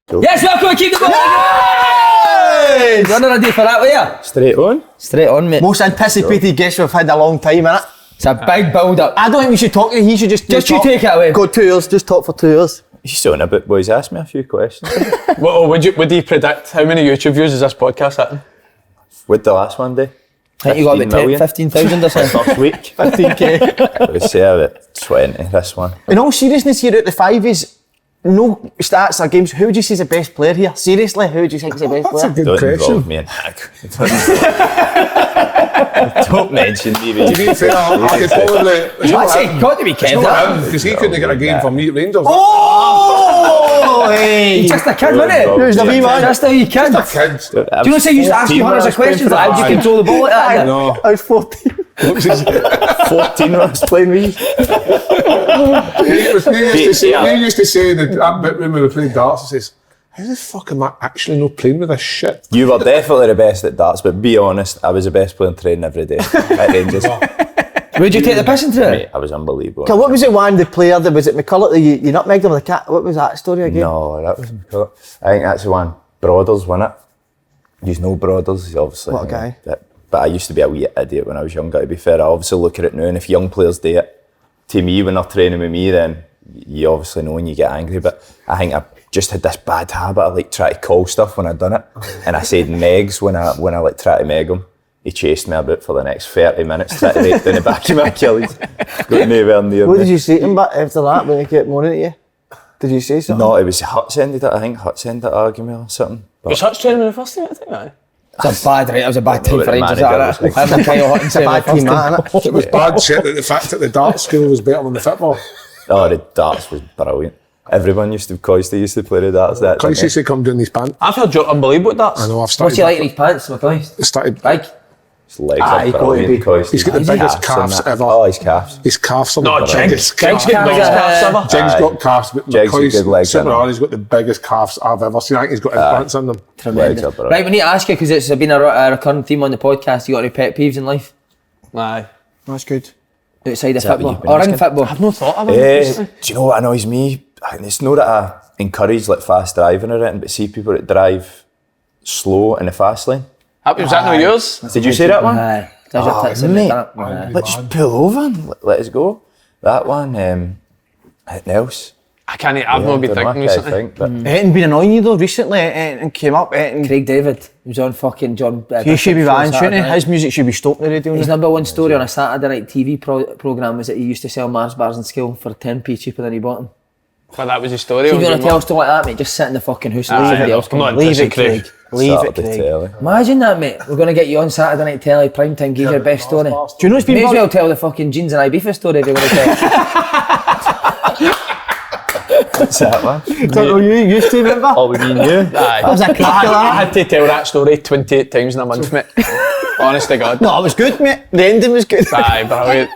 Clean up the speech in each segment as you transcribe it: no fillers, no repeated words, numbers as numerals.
Cool. Yes, welcome to Keep the Ball. You're not ready for that, were you? Straight on. Straight on, mate. Most anticipated guest we've had in a long time, innit? It's a big build-up. I don't think we should talk to you. He should just you take it away. Go 2 years, just talk for 2 years. He's still in a bit, boys. Ask me a few questions. Would you predict how many YouTube views is this podcast hitting? What'd the last one do? I think you got about 15,000 or something. First week. 15k. I would say about 20 this one. In all seriousness, here at the fives, no stats or games. Who would you say is the best player here? Seriously, who would you think is the best player? Good Don't question. involve me in Hag. Don't mention me. To be fair, I could probably. It's not Actually, him. got to be It's Kev. not him, because he couldn't get a game for Meat Rangers. Oh, hey! Just a kid, wasn't it? Who's the wee man? Just a wee kid. The kids. Do you know say you used to ask you hundreds of questions like how do you control the ball like that? No. I was 14. 14 when I was playing with you. He used to say in that bit when we were playing darts, he says, how the fuck am I actually not playing with this shit? You were definitely the best at darts, but be honest, I was the best player in training every day at Rangers. Would you take the piss into it? Mate, I was unbelievable. Okay, what was it one, the player that was it McCulloch that you nutmegged him with a cat? What was that story again? No, that was McCulloch. I think that's the one. Broaders won it. You know Broaders, he's obviously. What a guy. But I used to be a wee idiot when I was younger, to be fair. I obviously look at it now, and if young players do it, to me, when they're training with me, then you obviously know when you get angry. But I think I just had this bad habit of like trying to call stuff when I'd done it. And I said megs when I like try to meg him. He chased me about for the next 30 minutes, trying to rape down the back of my Achilles. Got nowhere near What me. did you say to him after that when he kept moaning at you? Did you say something? No, it was Hutch ended it. I think Hutch ended it argument or something. But Was Hutch training in the first team, I think, aye? It's a bad, right? It was a bad time Well, for the Rangers. manager That, was having Kyle Hutton It's a bad team, that, innit? It was bad shit that the fact that the darts school was better than the football. oh, the darts was brilliant. Everyone used to, Coisty used to play the darts. That Christ used to come down these pants. I've heard you're unbelievable at darts. I know, I've What's started. he like in his pants, McCoy? Started. Big. his legs Aye, are he got to brilliant. be. Coisty. He's got the His biggest calves and calves that. ever. Oh, his calves. His calves are No, the Jig's biggest got calves. the biggest calves ever. Jig's Aye. got calves, but Jig's got good legs, Super hasn't he? He's got the biggest calves I've ever seen. I think he's got implants in them. Legs are Tremendous. brilliant. Right, we need to ask you, because it's been a recurring theme on the podcast, you got any pet peeves in life? Aye. That's good. Outside of that what football? you've been Or in asking? football? I've not thought about it. Do you know what annoys me? And it's not that I encourage like fast driving or anything, but see people that drive slow in the fast lane. Was that no yours? Did you see that one? Aye. There's your tits in mate. it. Aye. Let's just pull over and let us go. That one, anything else? I've not been thinking recently. but Anything been annoying you though recently? Anything came up? Anything? Craig David, he was on fucking John. He should be Bishop's show banned, shouldn't he? Saturday night. His music should be stopped now. His number one story on a Saturday night TV programme was that he used to sell Mars bars in school for 10p cheaper than he bought them. Well, that was his story. If you want to tell a story like that, mate, just sit in the fucking house and Aye, everybody else I'm can not leave it, interested, Craig. Leave it, Saturday Craig. telly. Imagine that, mate. We're going to get you on Saturday night telly, prime time, give your best story. Do you know it's been May as bug- well tell the fucking jeans and Ibiza story if you're going to tell. What's that one? Don't know you used to remember? Oh, we mean you? Aye. That was a cracker, I that. had to tell that story 28 times in a month, mate. Honest to God. No, it was good, mate. The ending was good. Aye, brilliant.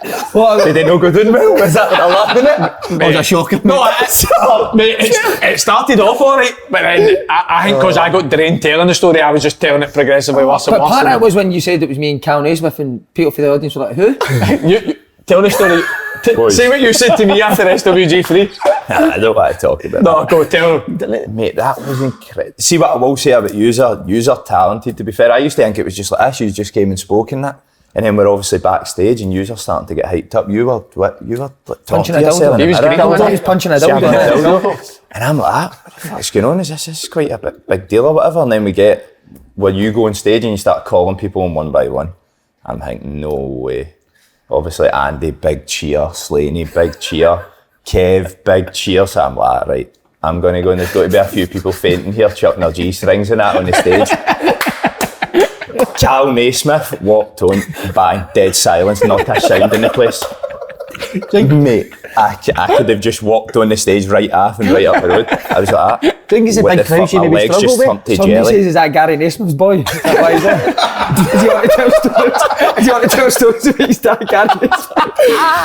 Did they not go down well? Was that what I laughed in it? It was a shocking. No, mate, it started off alright, but then I think because I got drained telling the story, I was just telling it progressively worse and But worse. part of it was when you said it was me and Kal Naismith, and people for the audience were like, who? you tell the story. Boys. Say what you said to me after SWG3. I don't want to talk about No, go tell. that. Mate, that was incredible. See what I will say about you're talented, to be fair. I used to think it was just like us, you just came and spoke in that. And then we're obviously backstage and you're starting to get hyped up. You were like, Punching talking a to yourself dildo. in He the was mirror. green, wasn't He was punching a Shabbing a dildo. dildo. And I'm like, what the fuck's going on? Is this quite a big deal or whatever? And then we get where you go on stage and you start calling people on one by one. I'm thinking, no way. Obviously Andy, big cheer. Slaney, big cheer. Kev, big cheer. So I'm like, right, I'm going to go and there's got to be a few people fainting here, chucking their G-strings and that on the stage. Kal Naismith walked on, bang, dead silence, not a sound in the place. Mate, I could have just walked on the stage right off and right up the road. I was like, Do you think it's a what big the fuck, crowd you my maybe legs struggle just with? turned to Somebody jelly. says, is that Gary Naismith's boy? Is that why he's there? Does he want to tell stories? Does he want to tell stories about his dad, Gary Naismith?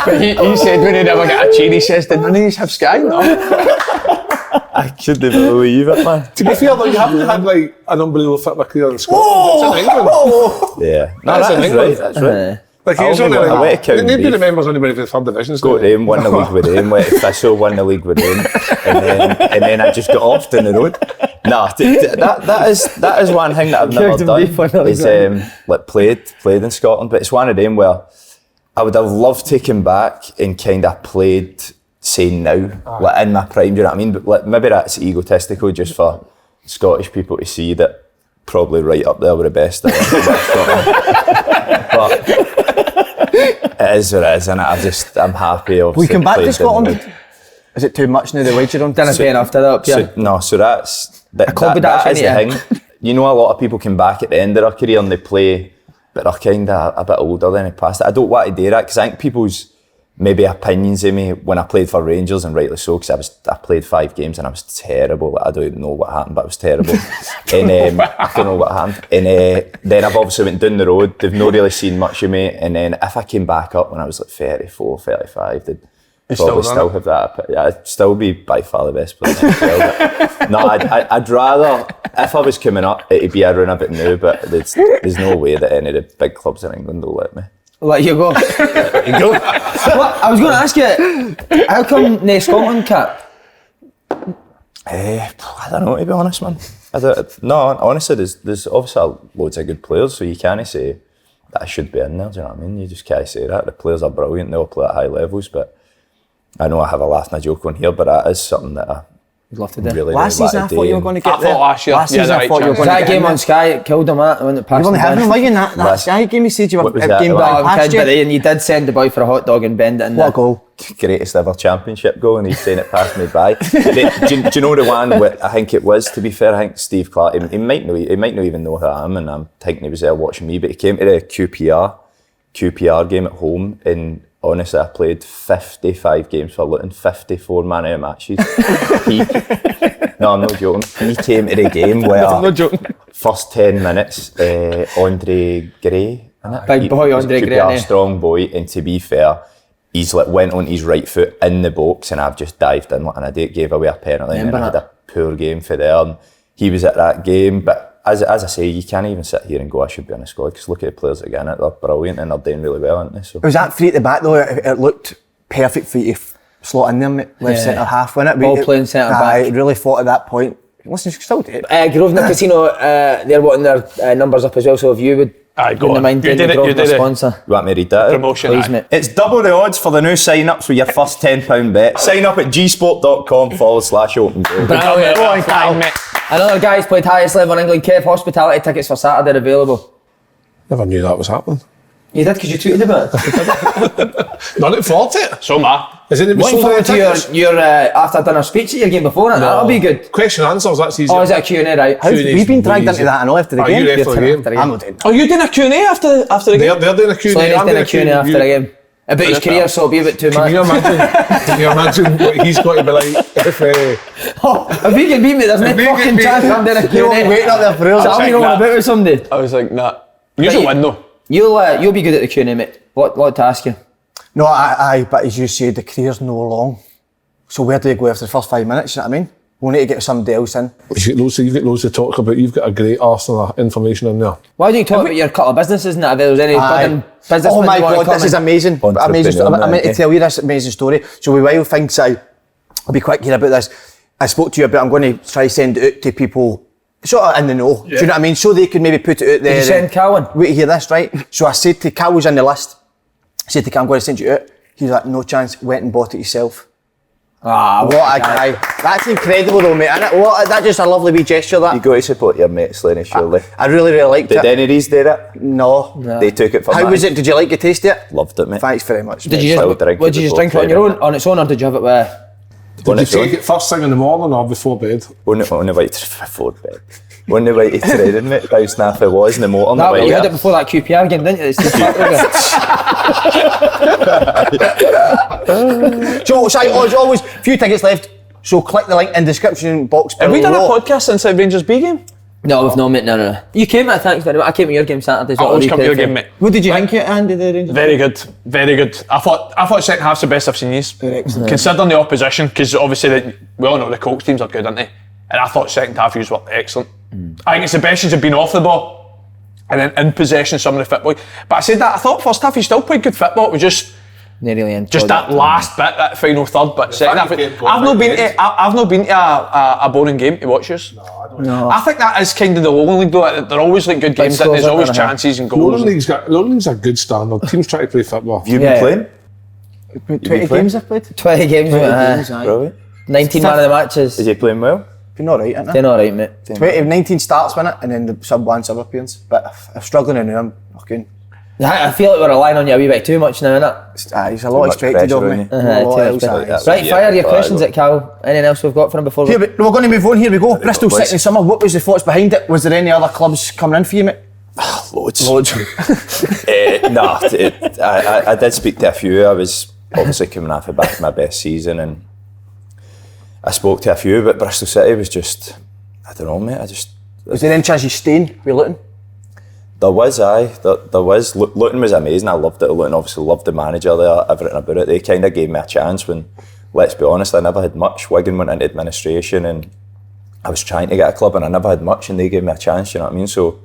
But he said when he never got a chain, he says, did none of these have Sky? No. I couldn't believe it, man. To be fair though, you haven't had like an unbelievable football career in Scotland. It's in England. Yeah. No, That's in that's England. right, that's right. Like I he's only only went away to like, County nobody Beef. remembers anybody for the third divisions. Got them, won the league with them, went to Thistle, won the league with them, and then I just got off down the road. that is one thing that I've never done. Is like played in Scotland, but it's one of them where I would have loved to come back and kind of played, say now, like in my prime. Do you know what I mean? But like, maybe that's egotistical, just for Scottish people to see that probably right up there with the best. But it is what it is, and I'm happy. We come back to Scotland. Is it too much now? The wage you're on? Didn't pay enough to that up here. So that's that is the thing. You know, a lot of people come back at the end of their career and they play, but they're kind of a bit older than they passed it. I don't want to do that because I think people's maybe opinions of me when I played for Rangers, and rightly so, because I played 5 games and I was terrible. Like, I don't even know what happened, but I was terrible. And I don't know what happened. And then I've obviously went down the road. They've not really seen much of me. And then if I came back up when I was like 34, 35, they'd probably still have that. Yeah, I'd still be by far the best player in the world. No, I'd rather, if I was coming up, it'd be around a bit now, but there's no way that any of the big clubs in England will let me. Let you go. Let you go. Well, I was going to ask you, how come no Scotland cap? I don't know, to be honest, man. No, honestly, there's obviously loads of good players, so you can't say that I should be in there, do you know what I mean? You just can't say that. The players are brilliant, they all play at high levels, but I know I have a laugh and a joke on here, but that is something that I would love to do. Really last season I thought you were going to get there. Last year, last season I thought you were going to that get game on Sky, it killed him that when it passed. You only having him, were you? That Sky game, he said you were game back past you. And you did send the boy for a hot dog and bend it in. What a goal. Greatest ever championship goal, and he's saying it passed me by. Do you know the one where I think it was, to be fair, I think Steve Clark, he might not even know who I am, and I'm thinking he was there watching me, but he came to the QPR game at home, and honestly, I played 55 games for Luton, 54 man of the matches. No, I'm not joking. He came to the game where first 10 minutes, Andre Gray, big boy Andre Gray, strong boy, and to be fair, he's like went on his right foot in the box, and I've just dived in like an idiot, gave away a penalty, and I had a poor game for there. And he was at that game, but as I say, you can't even sit here and go, I should be on the squad, because look at the players that are in it, they're brilliant and they're doing really well, aren't they? So. Was that free at the back though? It looked perfect for you to slot in there, mate. Left centre half, wasn't it? Ball playing centre back. I really thought at that point. Listen, you can still do it. Grosvenor Casino, they're wanting their numbers up as well, so if you would wouldn't mind doing the Grosvenor sponsor. You want me to read that? Promotion. Please, mate. It's double the odds for the new sign-ups with your first £10 bet. Sign up at gsport.com/open goal. Another guy's played highest level in England. Kev, hospitality tickets for Saturday are available. Never knew that was happening. You did because you tweeted about it. Not at 40. So am I. Is it Looking forward to your after dinner speech at your game before it. That'll be good. Question answers, that's easy. Oh, is it a Q&A, right? We've been dragged into that, I know, after the game. You after the game? I'm not doing that. Oh, you doing a Q&A after the game? They're doing a Q&A. Slaney's doing a Q&A after the game. About his career, so it'll be a bit too much. Can you imagine what he's got to be like if he can beat me, there's no fucking chance I'm doing a Q&A. Waiting up there for real. Tell me going about with somebody. I was like, nah. You'll win though. You'll be good at the Q&A, mate. What to ask you? No, but as you said, the career's no long. So where do you go after the first 5 minutes, you know what I mean? We'll need to get somebody else in. You've got loads to talk about. You've got a great arsenal of information in there. Why don't you talk about your couple of businesses and that? If there's any business. Oh my God, this is amazing. I meant to tell you this amazing story. So we will think, I'll be quick here about this. I spoke to you about, I'm going to try send it out to people sort of in the know. Yeah. Do you know what I mean? So they could maybe put it out there. Did you send Calvin? Wait to hear this, right? So I said to Cal was in the list. I said to Cal, I'm going to send you out. He's like, no chance. Went and bought it yourself. What a guy. That's incredible though, mate, isn't it? That's just a lovely wee gesture, that. You got to support your mates, Slaney, surely. I really liked it. Did any of these do it? No. They took it for How was it? Did you like the taste of it? Loved it, mate. Thanks very much. Did you just drink it on your own, on its own, or did you have it with... Did you take it first thing in the morning or before bed? On the way to before bed. On the way to training, mate. How snappy it was in the motor. You had it before that QPR game, didn't you? So, as always, few tickets left. So click the link in the description box below. Have we done a podcast since the Rangers B game? No, we've not, mate. No. You came at thanks very much. I came at your game Saturday. I always come to your game, mate. What did you think, Andy, the Rangers? Very good. I thought second half's the best I've seen these. Considering the opposition, because obviously we all know the Colts teams are good, aren't they? And I thought second half yous were excellent. I think it's the best have been off the ball and then in possession some of the football. But I said that, I thought first half he still played good football. It was just that last bit, that final third. But second half, I've not been to a boring game to watch yours. No, I No. I think that is kind of the Lowland League though. They're always like good games. scores, There's always aren't they? chances and Lowland goals. League's a good standard. Teams try to play football. Have you been playing? 20 games I've played. 20 games, 20 mate. games, aye. Brilliant. 19 man of the matches. Is he playing well? Been alright, ain't Doing alright, mate. 19 starts, win it, and then the sub appearance. But I'm struggling now, I'm fucking... I feel like we're relying on you a wee bit too much now, innit? There's a lot much expected of pressure me. on you. A lot Too else, much aye. pressure. Right, fire your questions at Cal. Anything else we've got for him before we... Here, but we're going to move on. Here we go. Bristol boys. City in summer. What was the thoughts behind it? Was there any other clubs coming in for you, mate? Loads. Loads. I did speak to a few. I was obviously coming off the back of my best season, and I spoke to a few, but Bristol City was just, I don't know, mate. Was there any chance you staying? Were you looking? There was. There was. Luton was amazing. I loved it. Luton obviously loved the manager there, everything about it. They kind of gave me a chance when, let's be honest, I never had much. Wigan went into administration and I was trying to get a club and I never had much, and they gave me a chance, you know what I mean? So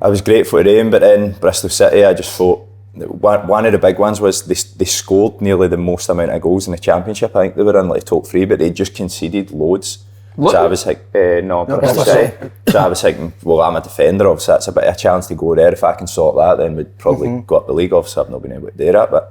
I was grateful to them, but then Bristol City, I just thought, one of the big ones was they scored nearly the most amount of goals in the Championship. I think they were in like top 3, but they just conceded loads. So I was like, no, Bristol City. So I was thinking, well, I'm a defender, obviously that's a bit of a chance to go there. If I can sort that, then we'd probably go up the league. Obviously I've not been able to do that, but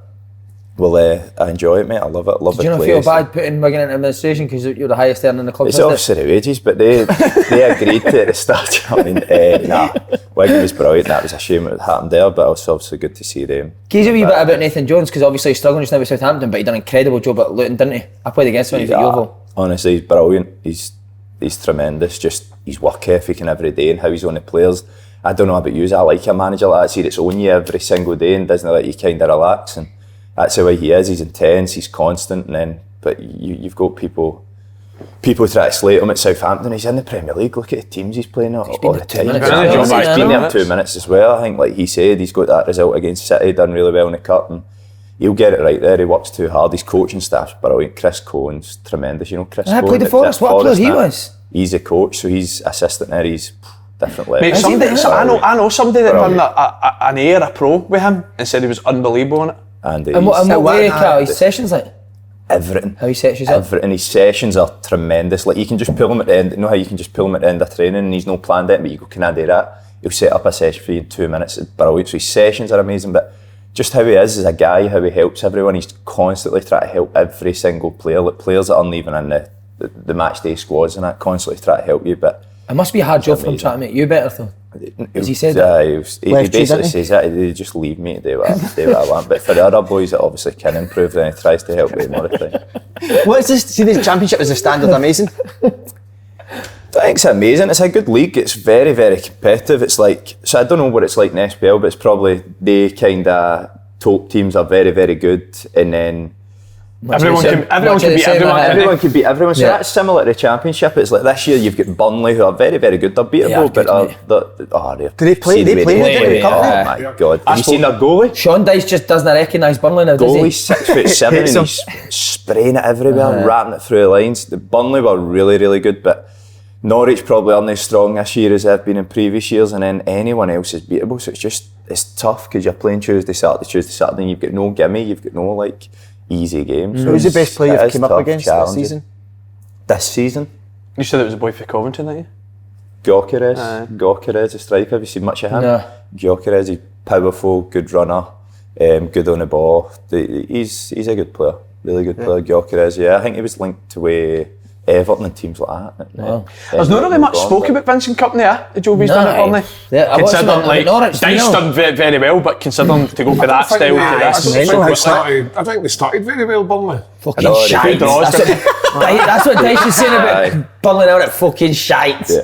I enjoy it, mate. I love it. Love Do you the not place. feel bad putting Wigan into administration because you're the highest earner in the club? It's isn't it? obviously the wages, but they agreed to it at the start. You know what I mean? Nah, Wigan was brilliant. That was a shame it happened there, but it was obviously good to see them. Give us a wee bit about Nathan Jones, because obviously he's struggling just now with Southampton, but he done an incredible job at Luton, didn't he? I played against him when he was at Yeovil. Honestly, he's brilliant. He's tremendous. Just his work ethic and every day and how he's on the players. I don't know about you, I like a manager like that. See, that's on you every single day and doesn't let you kind of relax. And that's the way he is. He's intense. He's constant. And then, but you've got people try to slate him at Southampton. He's in the Premier League. Look at the teams he's playing all the time. minutes. He's Yeah, been I know. there 2 minutes as well. I think, like he said, he's got that result against City, done really well in the cup, and he'll get it right there. He works too hard. His coaching staff's brilliant. Chris Cohen's tremendous. You know Chris I Cohen. played the at Forest. What a player he now. was. He's a coach, so he's assistant there. He's different level. Mate, I know somebody that done an A or a pro with him and said he was unbelievable on it. And And what way, Cal? His sessions like? everything. How he sets you up? Everything. His sessions are tremendous. Like you can just pull him at the end. You know how you can just pull him at the end of training and he's no planned it, but you go, can I do that? He'll set up a session for you in 2 minutes. It's brilliant. So his sessions are amazing, but just how he is as a guy, how he helps everyone. He's constantly trying to help every single player. Like players that aren't even in the match day squads and that, constantly try to help you. But It must be a hard job for him amazing. trying to make you better though. Has he said that? that? He Left you, basically didn't he? says that they just leave me to do what I want. But for the other boys that obviously can improve, then he tries to help them all the time. What is this? See, the Championship is a standard amazing. I think it's amazing. It's a good league. It's very, very competitive. It's like, so I don't know what it's like in SPL, but it's probably the kind of top teams are very, very good, and then Everyone can beat everyone. everyone can beat everyone. So Yeah. that's similar to the Championship. It's like this year you've got Burnley who are very, very good. They're beatable, Yeah, but good, they're Do they play? see the They way play play, in the yeah. Cup? Oh my God! Have you seen their goalie? Sean Dyche just doesn't recognise Burnley now, does he? Goalie's 6'7" and he's spraying it everywhere, rapping it through the lines. The Burnley were really, really good, but Norwich probably aren't as strong this year as they've been in previous years, and then anyone else is beatable. So it's tough because you're playing Tuesday, Saturday, and you've got no gimme, you've got no like easy games. So Who's the best player it you've is came up tough, against this challenging. season? This season? You said it was a boy for Coventry, didn't you? Gyökeres, a striker. Have you seen much of him? No. Gyökeres, he's powerful, good runner, good on the ball. He's a good player, really good player. Gyökeres, yeah. I think he was linked to Everton and teams like that. Wow. There's not really much spoke about Vincent Kompany, the job he's done at Burnley. Yeah, I watched him Considering at Norwich, Dyche you know. done very well, but considering to go for that style to I think they started very well, Burnley. Fucking know, shite. they draws, That's what Dyche was saying about Burnley now at fucking shite. Yeah.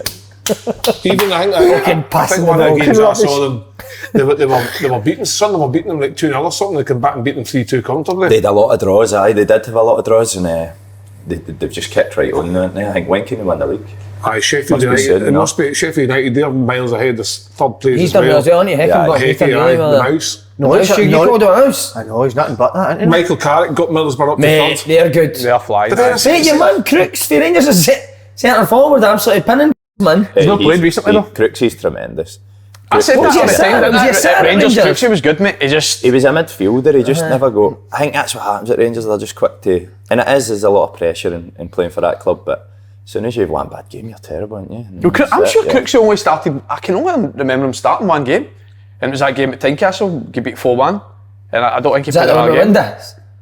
Even I think passing one of the the games ball. I saw them, they were beating. Some of them were beating them like 2-0 or something. They came back and beat them 3-2 comfortably. They had a lot of draws, they did have a lot of draws, and they've just kept right on there. I think when can they win the league? Aye, Sheffield Must be United. soon, It no? must be Sheffield United. They're miles ahead. There's third place He's as done well well. as well, hasn't he? Heckenberg, he's done Hickey, really well the there. mouse. You called him a mouse? I know, he's nothing but that, isn't he? Michael Carrick got Middlesbrough up to Mate, third. they're good. They're flying. But then I say- Mate, your man Crooks for Rangers is centre forward, absolutely pinning, man. He's not played recently though. Crooks, he's tremendous. I said Was that he all the a centre? time. Was he a centre At at Rangers, Rangers? Crooks, he was good, mate. He just... He was a midfielder, he just never go. I think that's what happens at Rangers, they're just quick to, and it is, there's a lot of pressure in playing for that club, but As soon as you've one bad game, you're terrible, aren't you? I'm sure Cook's only started. I can only remember him starting one game, and it was that game at Tynecastle. He beat 4-1, and I don't think he played another game.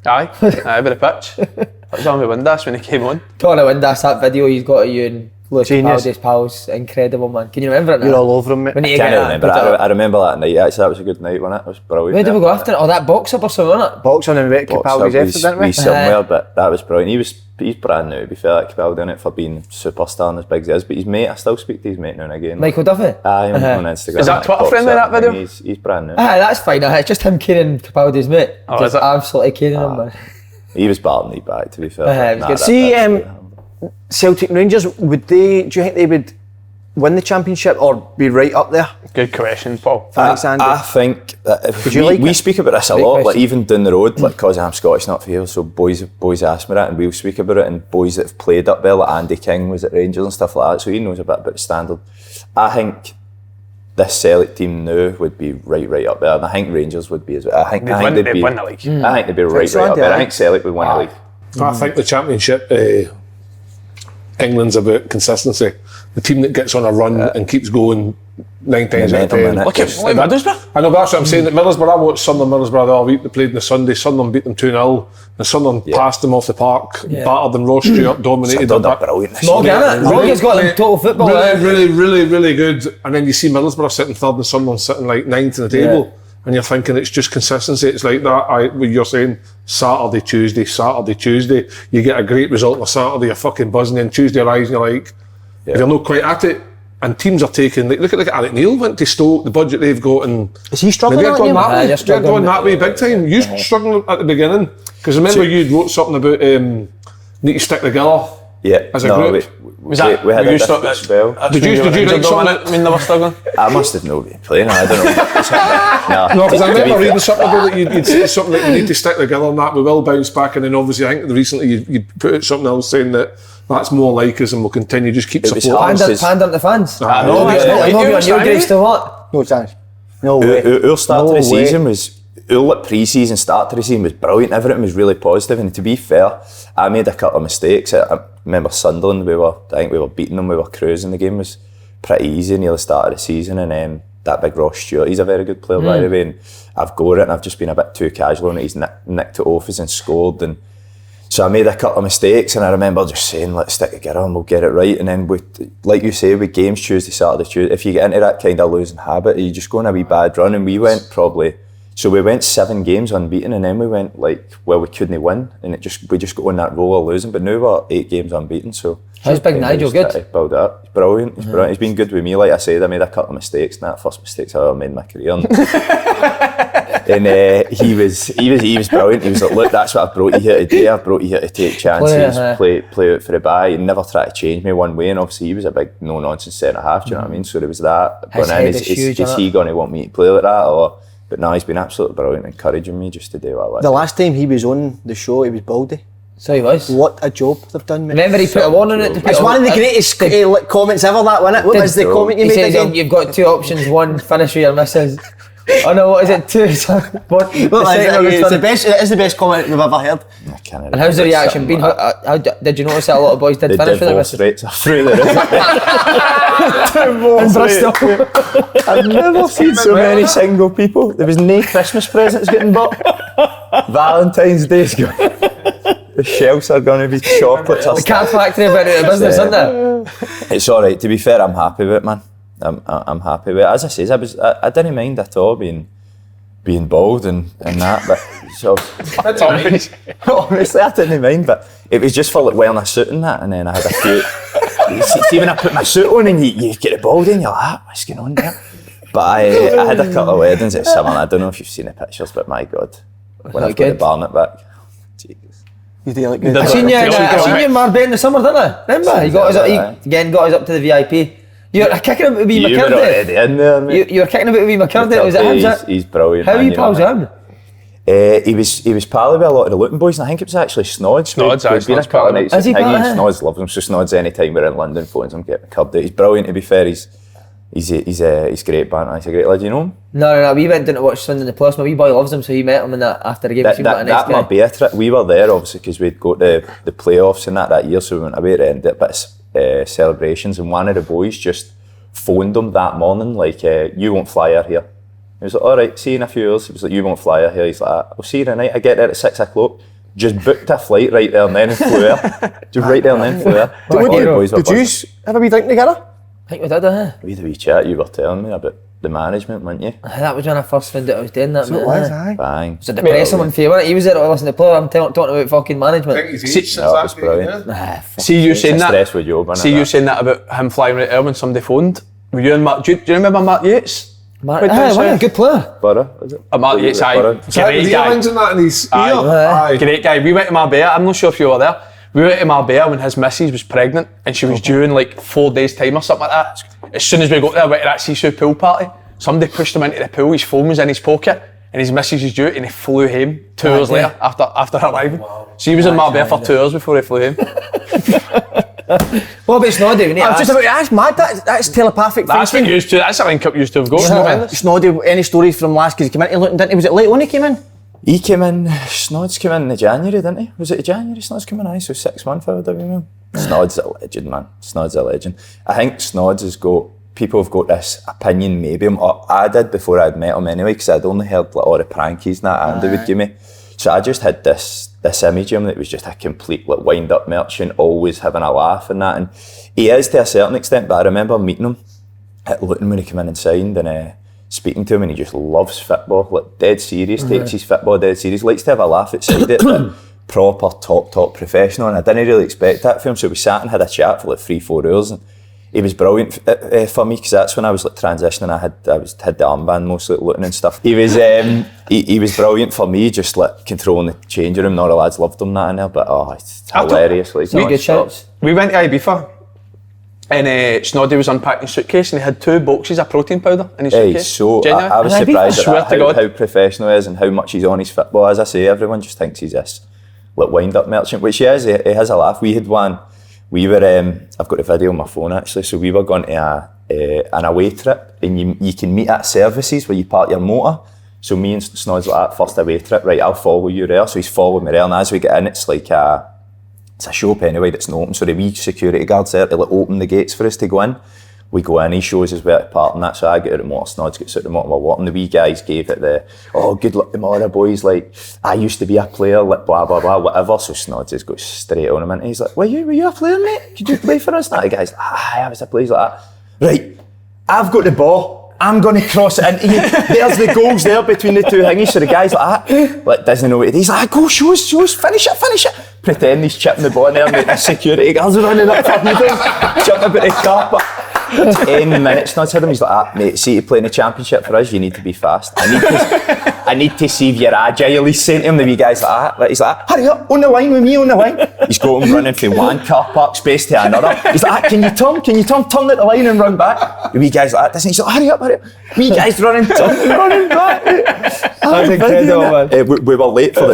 Aye, over the pitch. That was on the Windass when he came on. Talking of Windass, that video he's got of you and Lewis Capaldi's pals, incredible, man. Can you remember it now? You're all over him, mate. I can't remember. I remember that night. Actually, that was a good night, wasn't it? It was brilliant. Where did we go after it? Oh, that box up or something, wasn't it? Box on and Rick Capaldi's after, didn't we? Somewhere, but that was brilliant. He's brand new, to be fair, like Capaldi, isn't it, for being a superstar and as big as he is. But his mate, I still speak to his mate now and again. Michael Duffy? Aye, on Instagram. Is that Twitter friendly, that video? He's brand new. Aye, that's fine. It's just him caning Capaldi's mate. Oh, just absolutely caning him, man. He was batting the back, to be fair. It was good. See, Celtic and Rangers, do you think they would win the championship or be right up there? Good question, Paul. Thanks, Andy. I think that if like we it? speak about this a Great lot, question. like even down the road, like because I'm Scottish, not for you, so boys ask me that and we'll speak about it, and boys that have played up there, like Andy King was at Rangers and stuff like that, so he knows a bit about the standard. I think this Celtic team now would be right up there, and I think Rangers would be as well. I think they'd win the league. I think they'd be right up there. I think Celtic would win the league. I think the championship, England's about consistency. The team that gets on a run and keeps going 9 times out of 10. Look at Middlesbrough. I know, but that's what I'm saying. At Middlesbrough, I watched Sunderland Middlesbrough the other week. They played on the Sunday. Sunderland beat them 2-0. And Sunderland passed them off the park, battered them. Ross Stewart dominated them. Brilliant. Morgan's got them total football. Really good. And then you see Middlesbrough sitting third and Sunderland sitting like 9th in the table. And you're thinking it's just consistency. It's like that. What you're saying, Saturday, Tuesday. You get a great result on a Saturday, you're fucking buzzing. And Tuesday arrives and you're like, if you're not quite at it, and teams are taking, like, look at Alec Neil went to Stoke, the budget they've got, and is he struggling? they're going that way. they're They're going that way big time. You struggling at the beginning because remember you wrote something about need to stick together. Yeah, as a group. We had a difficult spell. Did you write something? I mean, they were struggling. I must have not been playing. I don't know. No, because I remember reading something about that. You'd say something like, we need to stick together and that we will bounce back. And then obviously, I think recently you put out something else saying that that's more like us and we'll continue. Just keep supporting us. Pandering to fans. No, I'm not on your grades to what? No chance. No way. Our start to the season was, our pre-season start to the season was brilliant. Everything was really positive, and to be fair, I made a couple of mistakes. I remember Sunderland, I think we were beating them, we were cruising. The game was pretty easy near the start of the season, and that big Ross Stewart, he's a very good player by the way, and I've got it and I've just been a bit too casual on it. He's nicked it off us and scored, and so I made a couple of mistakes, and I remember just saying, let's stick together and we'll get it right. And then, like you say, with games Tuesday, Saturday, Tuesday, if you get into that kind of losing habit, you just go on a wee bad run. And we went 7 games unbeaten, and then we went we couldn't win, and we just got on that roll of losing. But now we're 8 games unbeaten, so how's Big Nigel? Good? Build it up. He's brilliant. He's been good with me. Like I said, I made a couple of mistakes, and that first mistakes I ever made in my career. And he was brilliant. He was like, look, that's what I brought you here to do. I brought you here to take chances, play out for the bye, and never try to change me one way. And obviously he was a big no-nonsense centre-half, do you know what I mean? So there was that. But then is he going to want me to play like that? But no, he's been absolutely brilliant, encouraging me just to do what I want. The last time he was on the show, he was baldy. So he was. What a job they've done, mate. Remember he put a warning on it. It's one of the greatest comments ever, that, wasn't it? What was the comment you he made says, again? you've got 2 options. One, finish with your missus. Oh no, what is it? 2? What? It is the best comment we've ever heard. And how's the reaction been? How did you notice that a lot of boys did finish with their missus? Rates are through the roof. In Bristol. I've never seen so many single people. There was no Christmas presents getting bought. Valentine's Day's going. The shelves are going to be chocolates. The cat factory went out of business, isn't it? It's alright, to be fair, I'm happy with it, man. I'm happy with it. As I say, I didn't mind at all being bald and that, but so That's alright. honestly I didn't mind, but it was just for like wearing a suit and that, and then I had a few see when I put my suit on and you get it bald and you're like, what's going on there? But I had a couple of weddings at summer. I don't know if you've seen the pictures, but my God, when I've got the barnet back, Jesus. You do look good. I seen you in Marbella in the summer, didn't I? Remember? He got us up to the VIP. You're kicking about with wee McCurdy. You were already in there, mate. You were kicking about with wee McCurdy. Was it him? He's brilliant. How are you pals with him? He was pally with a lot of the Luton boys, and I think it was actually Snods. Snods, been a couple of nights. Is he part of it? Snods loves him, so Snods anytime we're in London phones him, get McCurdy. He's brilliant, to be fair. He's great banter. He's a great lad. You know him? No. We went down to watch Swindon the Plus. My wee boy loves him, so he met him in that after the game. That might be a trip. We were there obviously because we'd got the playoffs and that year, so we went away at the end. But celebrations, and one of the boys just phoned him that morning, like, you won't fly her here. He was like, all right, see you in a few hours. He was like, you won't fly her here. He's like, I'll see you tonight. I get there at 6 o'clock. Just booked a flight right there and then and flew her. Just right there and then flew her. Did you have a wee drink together? I think we did, We had a wee chat, you were telling me about the management, weren't you? That was when I first found out I was doing that. So it was, aye. Bang. It's a depressing one for you, wasn't it? He was there to listen to the player, I'm talking about fucking management. I think he's aged since No, it was that brilliant. day, See you saying that. Stress with you, wasn't See it, you that? saying that about him flying right there when somebody phoned. Were you and Mark? Do you remember Mark Yates? Mark, Went down wasn't he a south? good player? Borough, is it? Mark Yates, aye. Borough. Is that Great the guy. earrings and that in his ear? Aye. Aye. Great guy. We went to Marbella. I'm not sure if you were there. We went to Marbella when his missus was pregnant and she was due in like 4 days' time or something like that. As soon as we got there, we went to that Seashore pool party. Somebody pushed him into the pool, his phone was in his pocket and his missus was due and he flew home 2 hours later after arriving. So he was in Marbella for 2 hours before he flew home. What about Snoddy? We need to I was just ask. about to ask, mad, that's telepathic That's what thinking. used to. That's a link up used to have got. Tremendous. Snoddy, any stories from last, because he came in to Luton, didn't he? Was it late when he came in? He came in, Snods came in January, didn't he? Was it January Snods came in? Aye, so 6 months I would have been. Snods a legend, man. Snods a legend. I think Snods has got, people have got this opinion maybe him, or I did before I'd met him anyway, because I'd only heard like all the prankies and that Andy would give me. So I just had this image of him that was just a complete like wind up merchant, always having a laugh and that. And he is to a certain extent, but I remember meeting him at Luton when he came in and signed and speaking to him, and he just loves football, like dead serious, takes his football dead serious, likes to have a laugh outside it, but proper top professional, and I didn't really expect that from him. So we sat and had a chat for like 3-4 hours, and he was brilliant for me, because that's when I was like transitioning. I had the armband mostly at Luton and stuff. He was he was brilliant for me, just like controlling the changing room. All the lads loved him that in there, but it's hilarious. Like, Good shots. We went to Ibiza and Snoddy was unpacking his suitcase and he had 2 boxes of protein powder in his suitcase. So Genuine. I was And surprised swear at to God. how professional he is and how much he's on his football. As I say, everyone just thinks he's this like wind-up merchant, which he is. He has a laugh. We had one. We were. I've got the video on my phone actually. So we were going to an away trip, and you can meet at services where you park your motor. So me and Snods like that first away trip. Right, I'll follow you there. So he's following me there, and as we get in, it's like it's a shop anyway that's not open. So the wee security guards there to like open the gates for us to go in. We go in, he shows us where to park and that, so I get out of the motor, Snods gets out of the motor, we're walking. The wee guys gave it good luck tomorrow boys, like, I used to be a player, like blah blah blah, whatever. So Snods just goes straight on him and he's like, were you a player, mate? Could you play for us? And the guy's like, aye, I was a player. He's like that. Right, I've got the ball, I'm going to cross it into you. There's the goals there between the two thingies. So the guy's like that, like doesn't know what it is. He's like, go, show us, finish it. Pretend he's chipping the ball in there, mate. The security guards are running up for him, jumping about the carpet. 10 minutes, not to him. He's like, mate, see, to play in the championship for us, you need to be fast. I need to see if you're agile. He's saying to him, the wee guy's like that. He's like, hurry up, on the line with me, on the line. He's got him running from one car park space to another. He's like, can you turn at the line and run back? The wee guy's like that. He's like, hurry up. Wee guy's running back. That's incredible, man. We were late for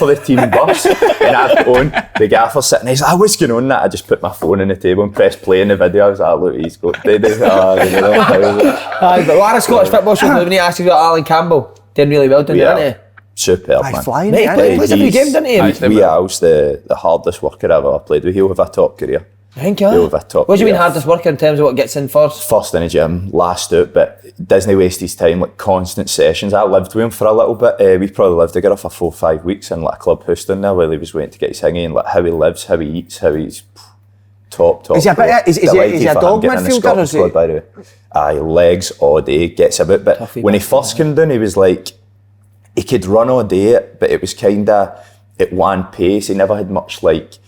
the team bus, and I've on the gaffer sitting. He's like, what's going on? That I just put my phone on the table and pressed play in the video. I was like, look, he's got. Aye, but what a Scottish football show, we need to ask you about Alan Campbell. Doing really well, didn't he? Superb, Aye, man. flying, Mate, he aye. plays every game, didn't he? Wee Al's the hardest worker I've ever played with. He'll have a top career. I think, He'll have a top what do you mean career. hardest worker in terms of what gets in first? First in the gym, last out, but doesn't waste his time, like constant sessions. I lived with him for a little bit. We probably lived together for 4 or 5 weeks in like a clubhouse down there while he was waiting to get his thingy, and like how he lives, how he eats, how he's top. Is he a bit- is he a dog midfielder, or is he- Squad, by the way. Aye, legs all day, gets a bit. But Toughy when he bit, first came down, he was like, he could run all day, but it was kind of at one pace. He never had much like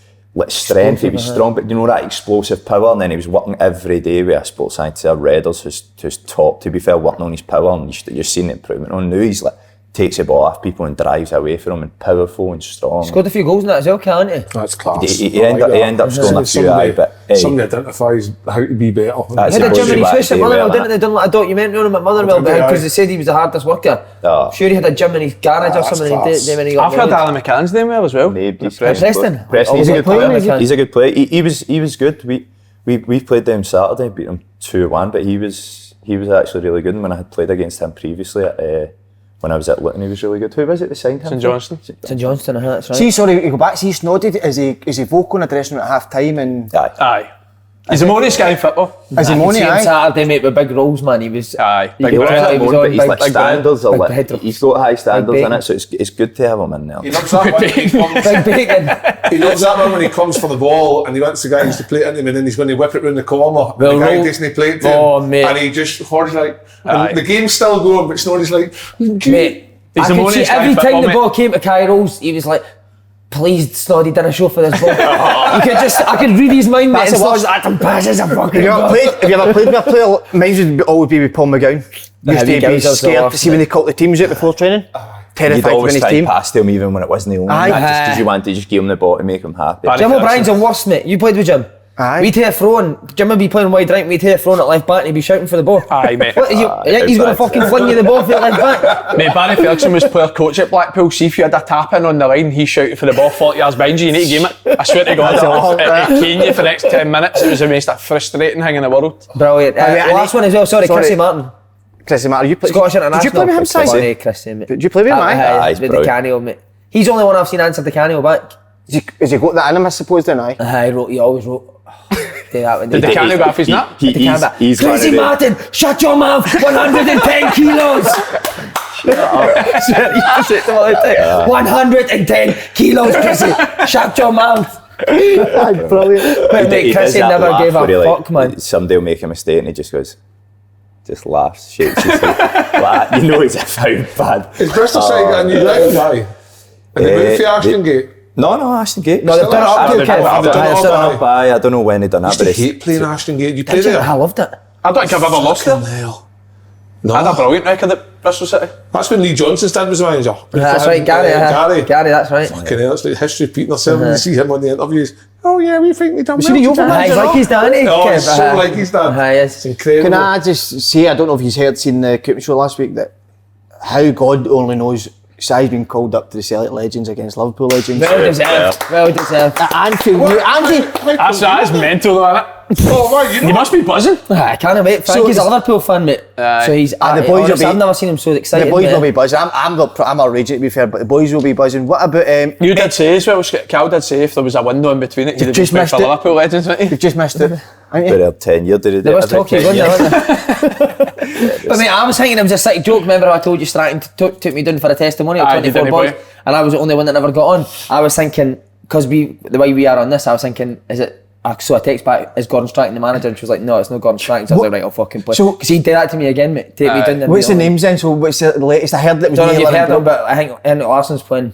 strength. He was strong, but you know that explosive power. And then he was working every day with a sports scientist, Redders, who's top, to be fair, working on his power, and you're seeing the improvement on. Now he's like, takes the ball off people and drives away from him, and powerful and strong. Scored a few goals in that as well, can't he? That's class. He ended up scoring a few, aye, but somebody identifies how to be better. That's He had a supposed to gym in his be house at back Motherwell, there, didn't they? Done like a documentary on him at Motherwell because they said he was the hardest worker. Oh. Sure, he had a gym in his garage or something. class. He did when he got I've heard married. Alan McCann's doing well as well. Maybe Preston. He's a good playing, player. is he? He's a good player. He was good. We played them Saturday, beat him 2-1, but he was actually really good. And when I had played against him previously at when I was at Luton, he was really good. Who was it that signed him? St Johnstone. St Johnstone, that's right. See, sorry, you go back. See, Snoddy, is he vocal in the dressing room at half time? And Aye. He's the moneyest guy in football. is he I could money? see him Aye. Saturday, mate, with big rolls, man. He was. Aye. You Big could Brad. tell he was on But he's big- like big standards are big like, head- he's got high standards big in it, so it's good to have him in there. He loves that one when he comes. Big bacon. He loves that one when he comes for the ball and he wants the guy who's to play it into him and then he's going to whip it round the corner. Well, and the guy roll- doesn't play it to Oh, him. mate. And he just Horde's like, Aye. and the game's still going, but Snorri's like, Mate, He's I the could see moneyest guy every in time football, the mate. ball came to Kai Rolls, he was like, please, Snoddy, done a show for this ball. I could read his mind, mate, That's and the worst. Snoddy's like, I'm passes a fucking Have you ever ball. played? Have you ever played with a player? Mine would always be with Paul McGowan. Used he to be goes as the scared to worst, see when they called the teams out before training. You'd Terrified to win always his try team. past him even when it wasn't the only Aye. one, just because you want to just give him the ball to make him happy. Barry Jim Ferguson. O'Brien's the worst, mate. You played with Jim. Aye. We'd hit a throw and Jim would be playing wide right, we'd hit a throw in at left back and he'd be shouting for the ball. Aye, mate. What, you think he's going to fucking fling you the ball for your left back? Mate, Barry Ferguson was player coach at Blackpool. See if you had a tap in on the line, he shouted for the ball 40 yards behind you. You need to game it. I swear to God, it caned you for the next 10 minutes. It was the most frustrating thing in the world. Brilliant. Last one as well, sorry. Chrissy Martin. Chrissy Martin, you played. Scottish International. Did you play with him, Si? Funny, Chrissy, mate. Did you play with him? Aye. he's With the brilliant. Canio, mate. He's the only one I've seen answer the Canio back. Has he got that in him, I suppose, then, aye? He always wrote. Do that when Did the Canio go off his nut? He's Chrissy Martin, shut your mouth, 110 kilos. Shut up. 110 kilos, Chrissy, shut your mouth. Brilliant. But mate, Chrissy never gave a fuck, man. Somebody will make a mistake and he just goes, just laughs, shakes his head. Like, you know he's a foul bad. is Bristol City got a new ground, aye? And they moved for Ashton Gate. No, Ashton Gate. No, they've done it up to They've done it Kev. up, They've aye. done it up, aye. I don't know when they done I that, used but to hate playing Ashton Gate. You play Did you? there? I loved it. I don't think I've ever lost there. No. I had a brilliant record at Bristol City. That's when Lee Johnson's dad was the manager. That's right, Gary. Gary, that's right. Fucking hell, it's like history repeating itself when you see him on the interviews. Oh yeah, we think we done well. he the overman? He's like his dad, No, Kev. he's so like his dad. Yes. It's incredible. Can I just say, I don't know if you've seen the Cooper show last week, that how God only knows Si's been called up to the Celtic legends against Liverpool legends. Well deserved. Well deserved. That is mental, though, isn't it? Oh, right, you You know. must be buzzing. I can't wait. Frankie's a Liverpool fan, mate. So he's. the boys will be- I've never seen him so excited. The boys mate. will be buzzing. I'm a raging, to be fair, but the boys will be buzzing. What about You did say as well, Cal did say if there was a window in between it, you'd have just been missed for it. Liverpool legends, wouldn't you? You've just missed it. Haven't But you? they're 10 years, did There was talk he won there, wasn't there? But mate, I was thinking it was a sick joke. Remember I told you Stratton took me down for a testimonial, Aye, you 24 didn't, boys, boy. and I was the only one that never got on. I was thinking, because the way we are on this, I was thinking, is it? So I text back, is Gordon Stratton the manager? And she was like, no, it's not Gordon Stratton. So I was like, right, I'll fucking play. So- Because he did that to me again, mate. Take me down there. What's the names then? So what's the latest? I heard that was Don't know if you've Neil heard and him, but I think Henrik Larsson's playing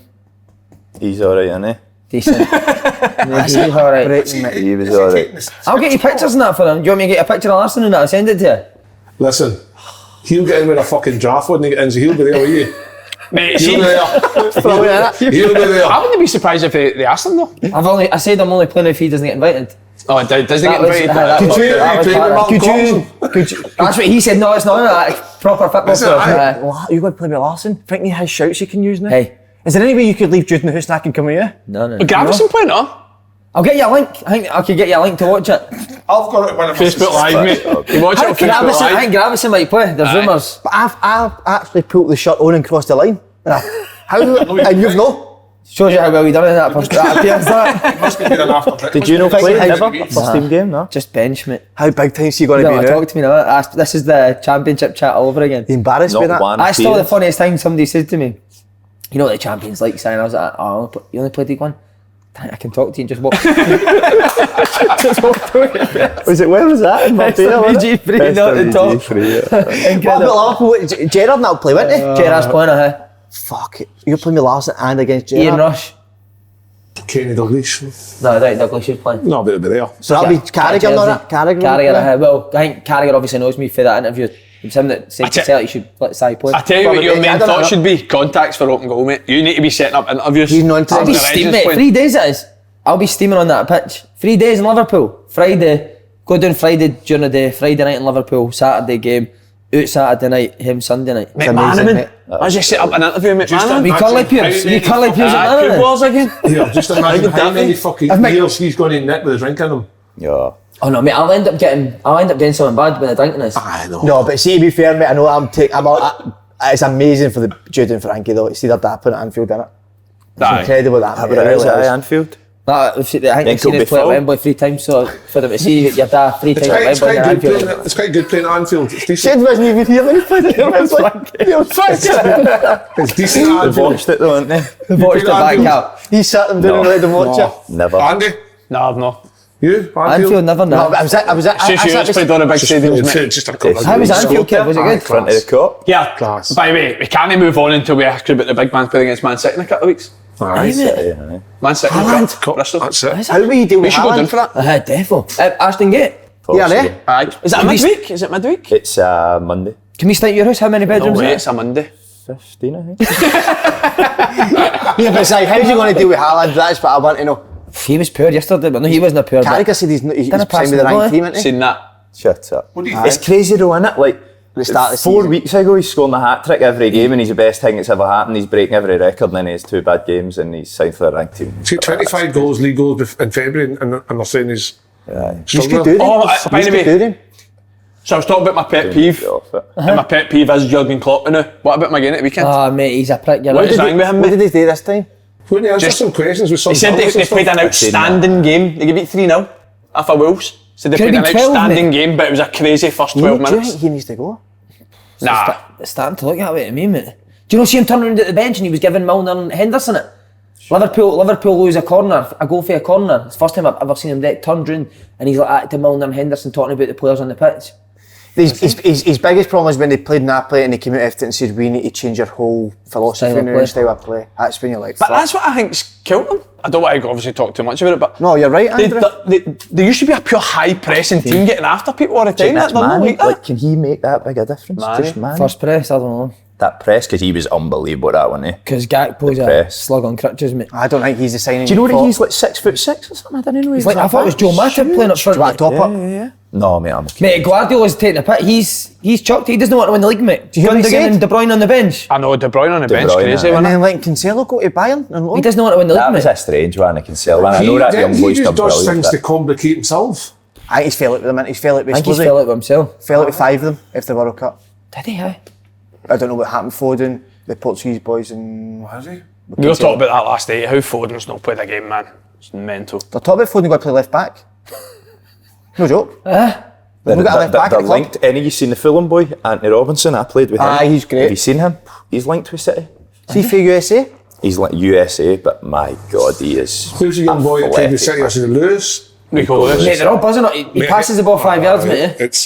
He's alright, isn't he? decent. He's alright. Breaking, mate. He was alright. I'll get you pictures and that for him. Do you want me to get a picture of Larsson and that? I'll send it to you. Listen, he'll get in with a fucking draft when he get in, so he'll be there with you. Mate, He'll see, be there. He'll be there. I wouldn't be surprised if they asked him though. I said I'm only playing if he doesn't get invited. Oh, doesn't he That get was- invited? that was- that was part of it. Could you? That's what he said. No, it's not like proper football. Is it? Player. You going to play with Larson? Think he has shouts he can use now? Hey, Is there any way you could leave Jude in the house and I can come with you? no. Gravison playing, huh? I'll get you a link. I think I could get you a link to watch it. I've got it at one of my Facebook Live, mate. You watch it on Facebook Gravison, I Live. think Gravison might play. There's rumours. But I've actually pulled the shirt on and crossed the line. How? And you've no? Shows you how well we done in that first appearance. It must be good enough. Did you know play How- never? First team game, no? Just bench, mate. How big time's he going You to don't be want to now? talk to me now. This is the championship chat all over again. He embarrassed me Not that. one. That's still the appearance. funniest thing somebody said to me. You know what the Champions League sign? I was like, oh, you only played League One? I can talk to you and just walk. Just walk away. Was it, where was that? In Marbella, wasn't it? VG3, not the top. What Incredible. about Liverpool? Gerrard and that'll play, won't he? Gerard's playing it, Fuck it. You're playing with Larson and against Ian Gerrard. Rush. Kenny Dalglish. No, I don't think Douglas is playing. No, but it'll be there. So that'll be Carragher, not that? Carragher. Carragher, well, I think Carragher obviously knows me for that interview. It was him that said to Celtic should let Si play. I tell you Well, what your I main don't know. thought should be, contacts for open goal, mate. You need to be setting up interviews. He's not I'll be interested. The steaming, legends mate. playing. 3 days it is. I'll be steaming on that pitch. 3 days in Liverpool. Friday, go down Friday during the day. Friday night in Liverpool. Saturday game. Out Saturday night. Him Sunday night. Mate, amazing, Manneman. mate. I just set up an interview, mate. Just Manneman. We can't like Piers. We can't like Piers at Good Manneman. balls again. Yeah, just imagine how that many me. fucking I've made- years he's going to nick with a drink in him. Yeah. Oh no, mate! I'll end up getting something bad when the drinking is. I know. No, but see, to be fair, mate, I know It's amazing for the Jude and Frankie though. To see their dad putting at Anfield, innit? It's Aye. incredible that. But it is at Anfield. I think I've seen it'll it be play at full. Wembley 3 times, so for them to see your dad 3 times at It's Wembley quite and good Anfield. playing. It's quite good playing at Anfield. It's Shane decent. wasn't even here when he played it. It's decent at They've Anfield. watched it though, haven't they? They watched it back out. He sat them down and let them watch it. Never. Andy, No, I've not. you? Anfield never No, know. but I was It's just you that's played on a big stadium, mate. Just a couple of How was games. Anfield, Kev? Was it good? Front of the cup. Yeah, Class. by the way, we can't move on until we ask you about the big man playing against Man City in a couple of weeks. Aye. Yeah, Man City, Haaland. Cup, Bristol. That's it. How will you deal We with should go down Haaland? for that. Defo. Ashton Gate. Yeah, possibly. there. Aye. Is that midweek? Is it midweek? It's Monday. Can we stay at your house? How many No bedrooms? way, is it's a Monday. 15, I think. Yeah, but it's like, how's he going to deal with Haaland? That's what I want to know. He was poor yesterday, but no, he wasn't poor. Carragher said he's Didn't pass playing with the the ball, right eh? team, isn't he? Seen that. Shut up. What do you It's crazy though, isn't it? Like, The start of the 4 season. weeks ago, he's scoring a hat-trick every game and he's the best thing that's ever happened. He's breaking every record and then he has 2 bad games and he's signed for the ranked team. See, 25 goals, league goals in February, and they're saying he's Aye. He's good doing Oh, it. by He's the good way- doing it. So I was talking about my pet peeve. Get off it. And my pet peeve is Jurgen Klopp now. What about my game at the weekend? Oh, mate, he's a prick. You're What right. is wrong with him, What mate? did he do this time? Wouldn't he answer Just- some questions with some He said they played an outstanding game. They beat 3-0 off of Wolves. Said they Could played have an been 12, outstanding mate. game, but it was a crazy first Do 12 you minutes. think he needs to go? Nah. It's starting to look that way to me, mate. Do you know, see him turn around at the bench and he was giving Milner and Henderson it? Liverpool lose a goal for a corner. It's the first time I've ever seen him turned round and he's like that to Milner and Henderson talking about the players on the pitch. His biggest problem is when they played Napoli and he came out after it and said, we need to change your whole philosophy Style of now play. and style of play. That's when you're like, But fuck. that's what I think's killed them. I don't want to obviously talk too much about it, but No, you're right, they, Andrew. they used to be a pure high pressing team getting after people all the time. That's They're not Manny. like that. Like, can he make that big a difference? Manny. Just Manny. First press, I don't know. That press, because he was unbelievable that one, eh? Because Gakpo's a press. slug on crutches, mate. I don't think he's the signing. Do you know for- what he's like 6'6" or something? I didn't know. He's like, I thought it was Joe Matip playing up front. What, top up? Yeah. No, mate, I'm Mate, Guardiola's taking a pit. He's chucked. He doesn't want to win the league, mate. you hear what he Gundogan said? and De Bruyne on the bench. I know De Bruyne on the bench, Bruyne, crazy, aye. And wasn't it? then letting Cancelo go to Bayern and loan. He doesn't want to win the league, That was mate. a strange one, I can sell. I know that young he boy's just done does brilliant. things to but complicate himself. I think he's fell out with them, innit? He's fell out with I think he's Spursy. fell out with himself. Fell out with 5 of them after the World Cup. Did he, aye? I don't know what happened. Foden, the Portuguese boys, and Has he? We were talking about that last night, how Foden's not played a game, man. It's mental. they're talking about Foden going to play left back. No joke. They're, We've got a left back they're at the club. linked. Any of you seen the Fulham boy, Anthony Robinson? I played with him. Aye, he's great. Have you seen him? He's linked with City. See for USA? He's like USA, but my God, he is. Who's the young boy that played with City? athletic, Is it Lewis? Rico Lewis. Mate, they're all buzzing. He passes the ball 5 yards, mate. eh? It's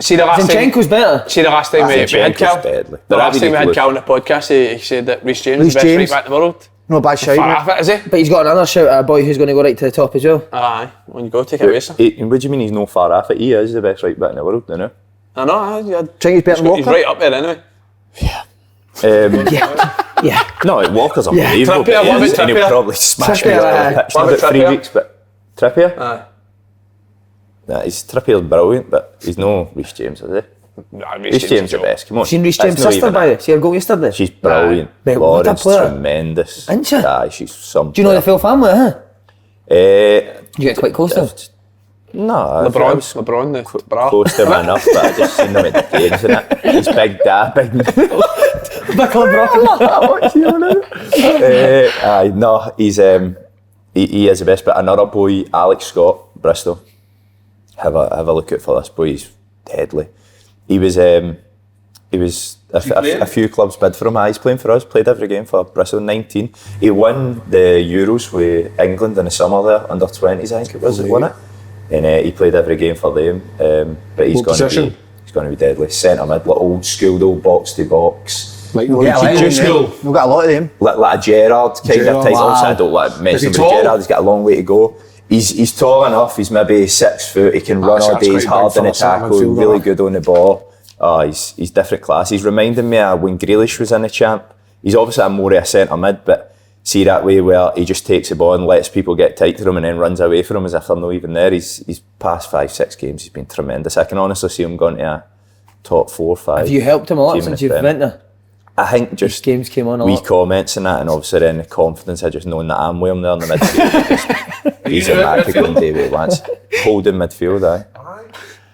See the last time. Zinchenko's better. See the last time we had Zinchenko's Cal. deadly. The They're last time we had ridiculous. Cal on the podcast, he said that Reece James Reece is the best James. right back in the world. no bad shout. Far mate. off it, is he? But he's got another shout at a boy who's going to go right to the top as well. Aye, when you go take it away, sir. What do you mean he's no far off it? He is the best right back in the world, you know. I know, I Think he's better than he's Walker? right up there anyway. Yeah. No, Walker's unbelievable. Trippier, what but about and he'll Trippier? probably smash me Trippier, on the pitch in what about about 3 Trippier? weeks. But Trippier? Aye. Nah, Trippier's brilliant, but he's no Reece James, is he? Nah, Reece James is the best. Come on. Seen Reece That's James' not sister, even by a- the way? See her goal yesterday? She's brilliant. Mate, what a Lauren's player. tremendous. Isn't she? Aye, she's some. Do you know the full family, huh? You You get quite close to him. No, I was LeBron, the bra. close to him enough, but I just seen him at the games and it. He's big dad, big. Aye, no, he's he is the best. But another boy, Alex Scott, Bristol. Have a look out for this boy. He's deadly. He was a few clubs bid for him. He's playing for us. Played every game for Bristol. 19. He won the Euros with England in the summer there, under 20s. I think it was. He won it, and he played every game for them. But he's What position? He's going to be deadly. Centre mid, like old school, old box to box. like We've got a lot of them. Like a Gerrard kind Gerrard, of type. wow. I don't like Is messing he with tall? Gerrard. He's got a long way to go. He's tall enough. He's maybe 6 foot. He can run all that's day. He's quite hard big in for the a centre tackle. midfielder. Really good on the ball. He's different class. He's reminding me of when Grealish was in the champ. He's obviously more of a centre mid, but see that way where he just takes the ball and lets people get tight to him and then runs away from him as if they're not even there. He's past 5-6 games. He's been tremendous. I can honestly see him going to a top 4-5. Have you helped him a lot team in since the you've Prem. went there? I think These just games came on a wee lot. comments and that, and obviously then the confidence of just knowing that I'm with him there in the midfield. He's a man to go and do what he wants. Holding midfield, aye.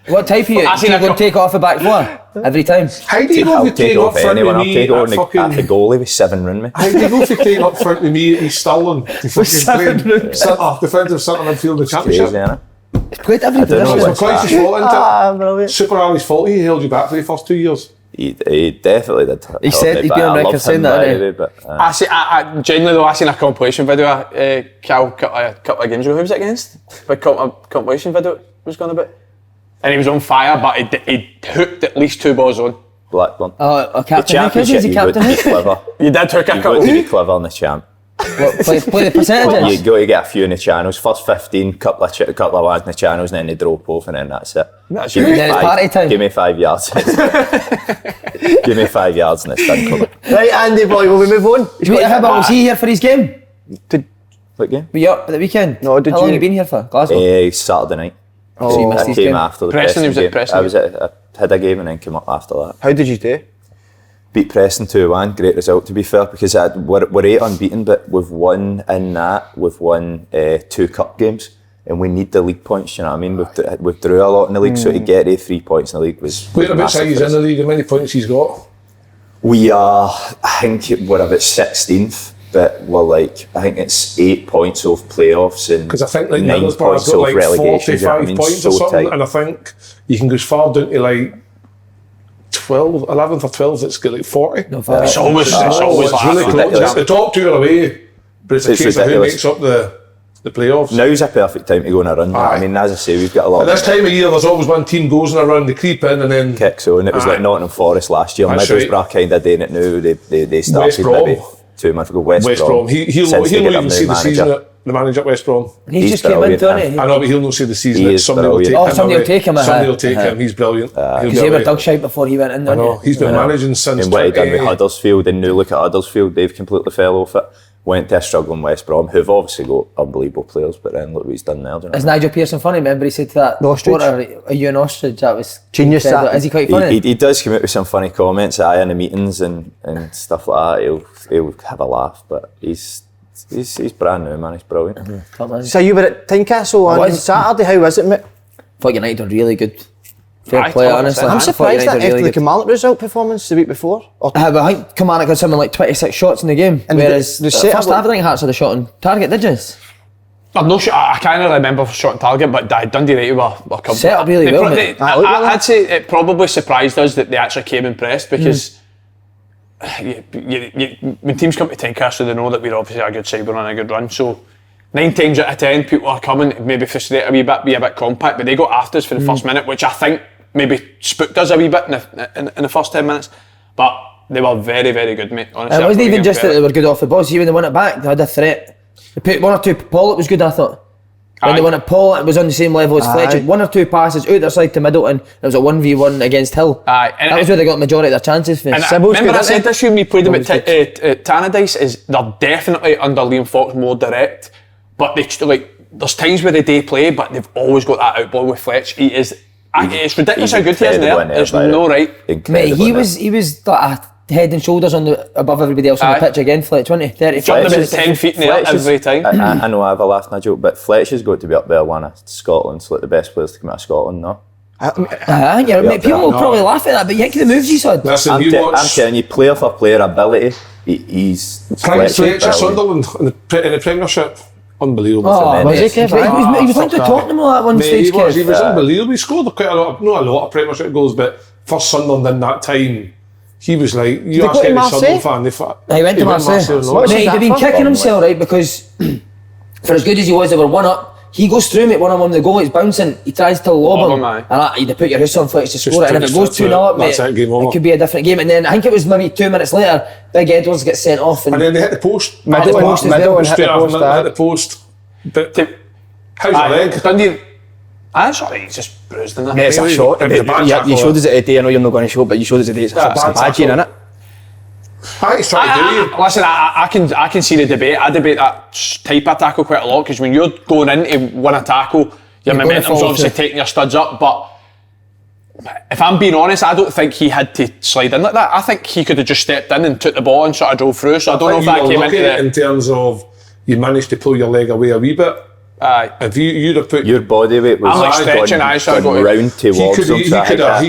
What type are you? I seen Do you a go couple- take off the back floor every time? How do you go I'll if you take take up off front anyone. of I'll me take at on the fucking... goalie with 7 round me. How do you go if you take up front of me at East Stirling to fucking play defensive centre midfield in the championship? Crazy, innit? It's played every don't know position. It's McCoy's fault, isn't it? brilliant. Super Ali's fault. He held you back for the first 2 years. He definitely did. He said he'd be on record saying that, innit? But, I genuinely though, I seen a compilation video of Kal a couple of games ago. Who was it against? Big compilation video was going about. And he was on fire, but he hooked at least 2 balls on. Blackburn. Oh, a The captain hook, is championship, he you got captain to be hook? clever. You did hook a You couple. got to be clever in the champ. Play the percentages. You got to get a few in the channels. First 15, couple of lads in the channels, and then they drop off, and then that's it. That's Give me Then it's party time. Give me 5 yards. Give me 5 yards, and it's done for me. Right, Andy boy, will we move on? Was he here for his game? What game? Were you up at the weekend? No, did How long you- have you been here for? Glasgow? Saturday night. So you missed I his came game. after the Preston, he was at game. Preston. I had a game and then came up after that. How did you do? Beat Preston 2-1, great result to be fair, because we're 8 unbeaten, but we've won in that, we've won 2 cup games, and we need the league points, you know what I mean? We've drew a lot in the league, so to get 3 points in the league was Wait a bit, massive he's for in us. the league, how many points he's got? We are, I think we're about 16th, but we're like, I think it's 8 points of playoffs and Because I think like 9 Middlesbrough's points got of like relegation, you know what 45 I mean? points So or something, tight. and I think you can go as far down to like 11th or 12th, it's got like 40. No, fair. It's always It's like really that. close. ridiculous. The top 2 are away, but it's a It's case of who ridiculous. makes up the playoffs. Now's a perfect time to go on a run, you know what I Aye. mean? As I say, we've got a lot At this time of year, there's always one team goes in a run, they creep in, and then kicks on. It was like Aye. Nottingham Forest last year. That's Middlesbrough kind of doing it now. They started West Brom. maybe 2 months ago. West West Brom. He'll Since they not get their even new see the manager. season. The manager at West Brom. He's just came in, brilliant, didn't I he? know, but he'll not see the season. He That is somebody will take brilliant. him. Oh, somebody will take him, Somebody will uh-huh. take him. He's brilliant. He'll Because be they were alright. dug shite before he went in, I didn't know. he? He's been managing since And what he done with 20. Huddersfield, and now look at Huddersfield, they've completely fell off it. Went to a struggling West Brom, who've obviously got unbelievable players, but then look what he's done there. Do you know Is what I mean? Nigel Pearson funny? Remember he said to that Ostrich? reporter, are you an ostrich? That was Genius, incredible. that. Is he quite funny? He does come out with some funny comments in the meetings and stuff like that. He'll have a laugh, but he's brand new, man. He's brilliant. Top man. So you were at Tynecastle on was. Saturday, how was it, mate? Thought United done really good. Fair Aye, play, totally. honestly. I'm I'm I thought surprised United that done after really the good. Kilmarnock result performance the week before. Or But I think Kilmarnock got something like 26 shots in the game, And whereas the setup- first half I think Hearts had a shot on target, did you? I'm not sure. I can't really remember for shot on target, but Dundee United were comfortable. Set up really They well, pro- mate. they- I like that. I'd say it probably surprised us that they actually came impressed because when teams come to Tynecastle, they know that we're obviously a good side, we're on a good run. So 9 times out of 10, people are coming, maybe frustrate a wee bit, be a bit compact, but they got after us for the first minute, which I think maybe spooked us a wee bit in the first 10 minutes. But they were very, very good, mate. Honestly, It I've wasn't got to even give just that them they were good off the ball, see when they won it back, they had a threat. They put 1 or 2, Pollock was good I thought. When Aye. they won it, Pollock was on the same level as Aye. Fletcher. 1 or 2 passes out their side to Middleton, it was a 1v1 against Hill. Aye, and That was where they got the majority of their chances from. And Sybil's remember good, I isn't said he? this when we played them at Sybil's Tannadice, is they're definitely under Liam Fox more direct, but there's times where they do play, but they've always got that outball with Fletch. It's ridiculous how good he is there. It's no right. Mate, he was like a head and shoulders above everybody else on the Aye. pitch again, Fletch, wasn't he? 30 Jumped about Fletch. 10 feet in the air every time. I know I have a laugh and a joke, but Fletch has got to be up there, one of Scotland's like the best players to come out of Scotland, no? Yeah, mate, people will probably laugh at that, but you think of the moves he's had. Listen, I'm you watch telling you, player for player ability, he's Fletcher brilliant. Sunderland in the Premiership. Unbelievable. Oh, was he, mate, Kev? he was linked to Tottenham at one Mate, stage, he Kev. was unbelievable. He scored quite a lot, not a lot of Premiership goals, but for Sunderland in that time, he was like, you he ask go to any Marseille? Sunderland fan, He went to Marseille. no? What's Mate, his he'd been that kicking for? himself, right, because for as good as he was, they were 1 up. He goes through, mate, 1-on-1 with the goal, he's bouncing, he tries to lob Lob him, him, aye. and you'd put your house on Fletch to score it, and if it goes 2-0 up, mate, that's it, game over. it could be a different game. And then I think it was maybe 2 minutes later, Big Edwards gets sent off, And then they hit the post. Middle After post that, as well. Hit the straight after post, that, aye. hit the post. But To- how's your leg? Dundee, sorry, he's just bruised in that. Mate, it's a shot. It was a bad You tackle. showed us it today, I know you're not going to show it, but you showed us it today. It's a bad bad tackle. innit? I he's trying to do you. Listen, I can see the debate. I debate that type of tackle quite a lot because when you're going in to win a tackle, your You're gonna momentum's fall obviously through. taking your studs up. But if I'm being honest, I don't think he had to slide in like that. I think he could have just stepped in and took the ball and sort of drove through. So I don't know if that came into in it. terms of you managed to pull your leg away a wee bit. Aye. If you'd have put Your body weight was I'm like stretching, I so I gone got round towards him. he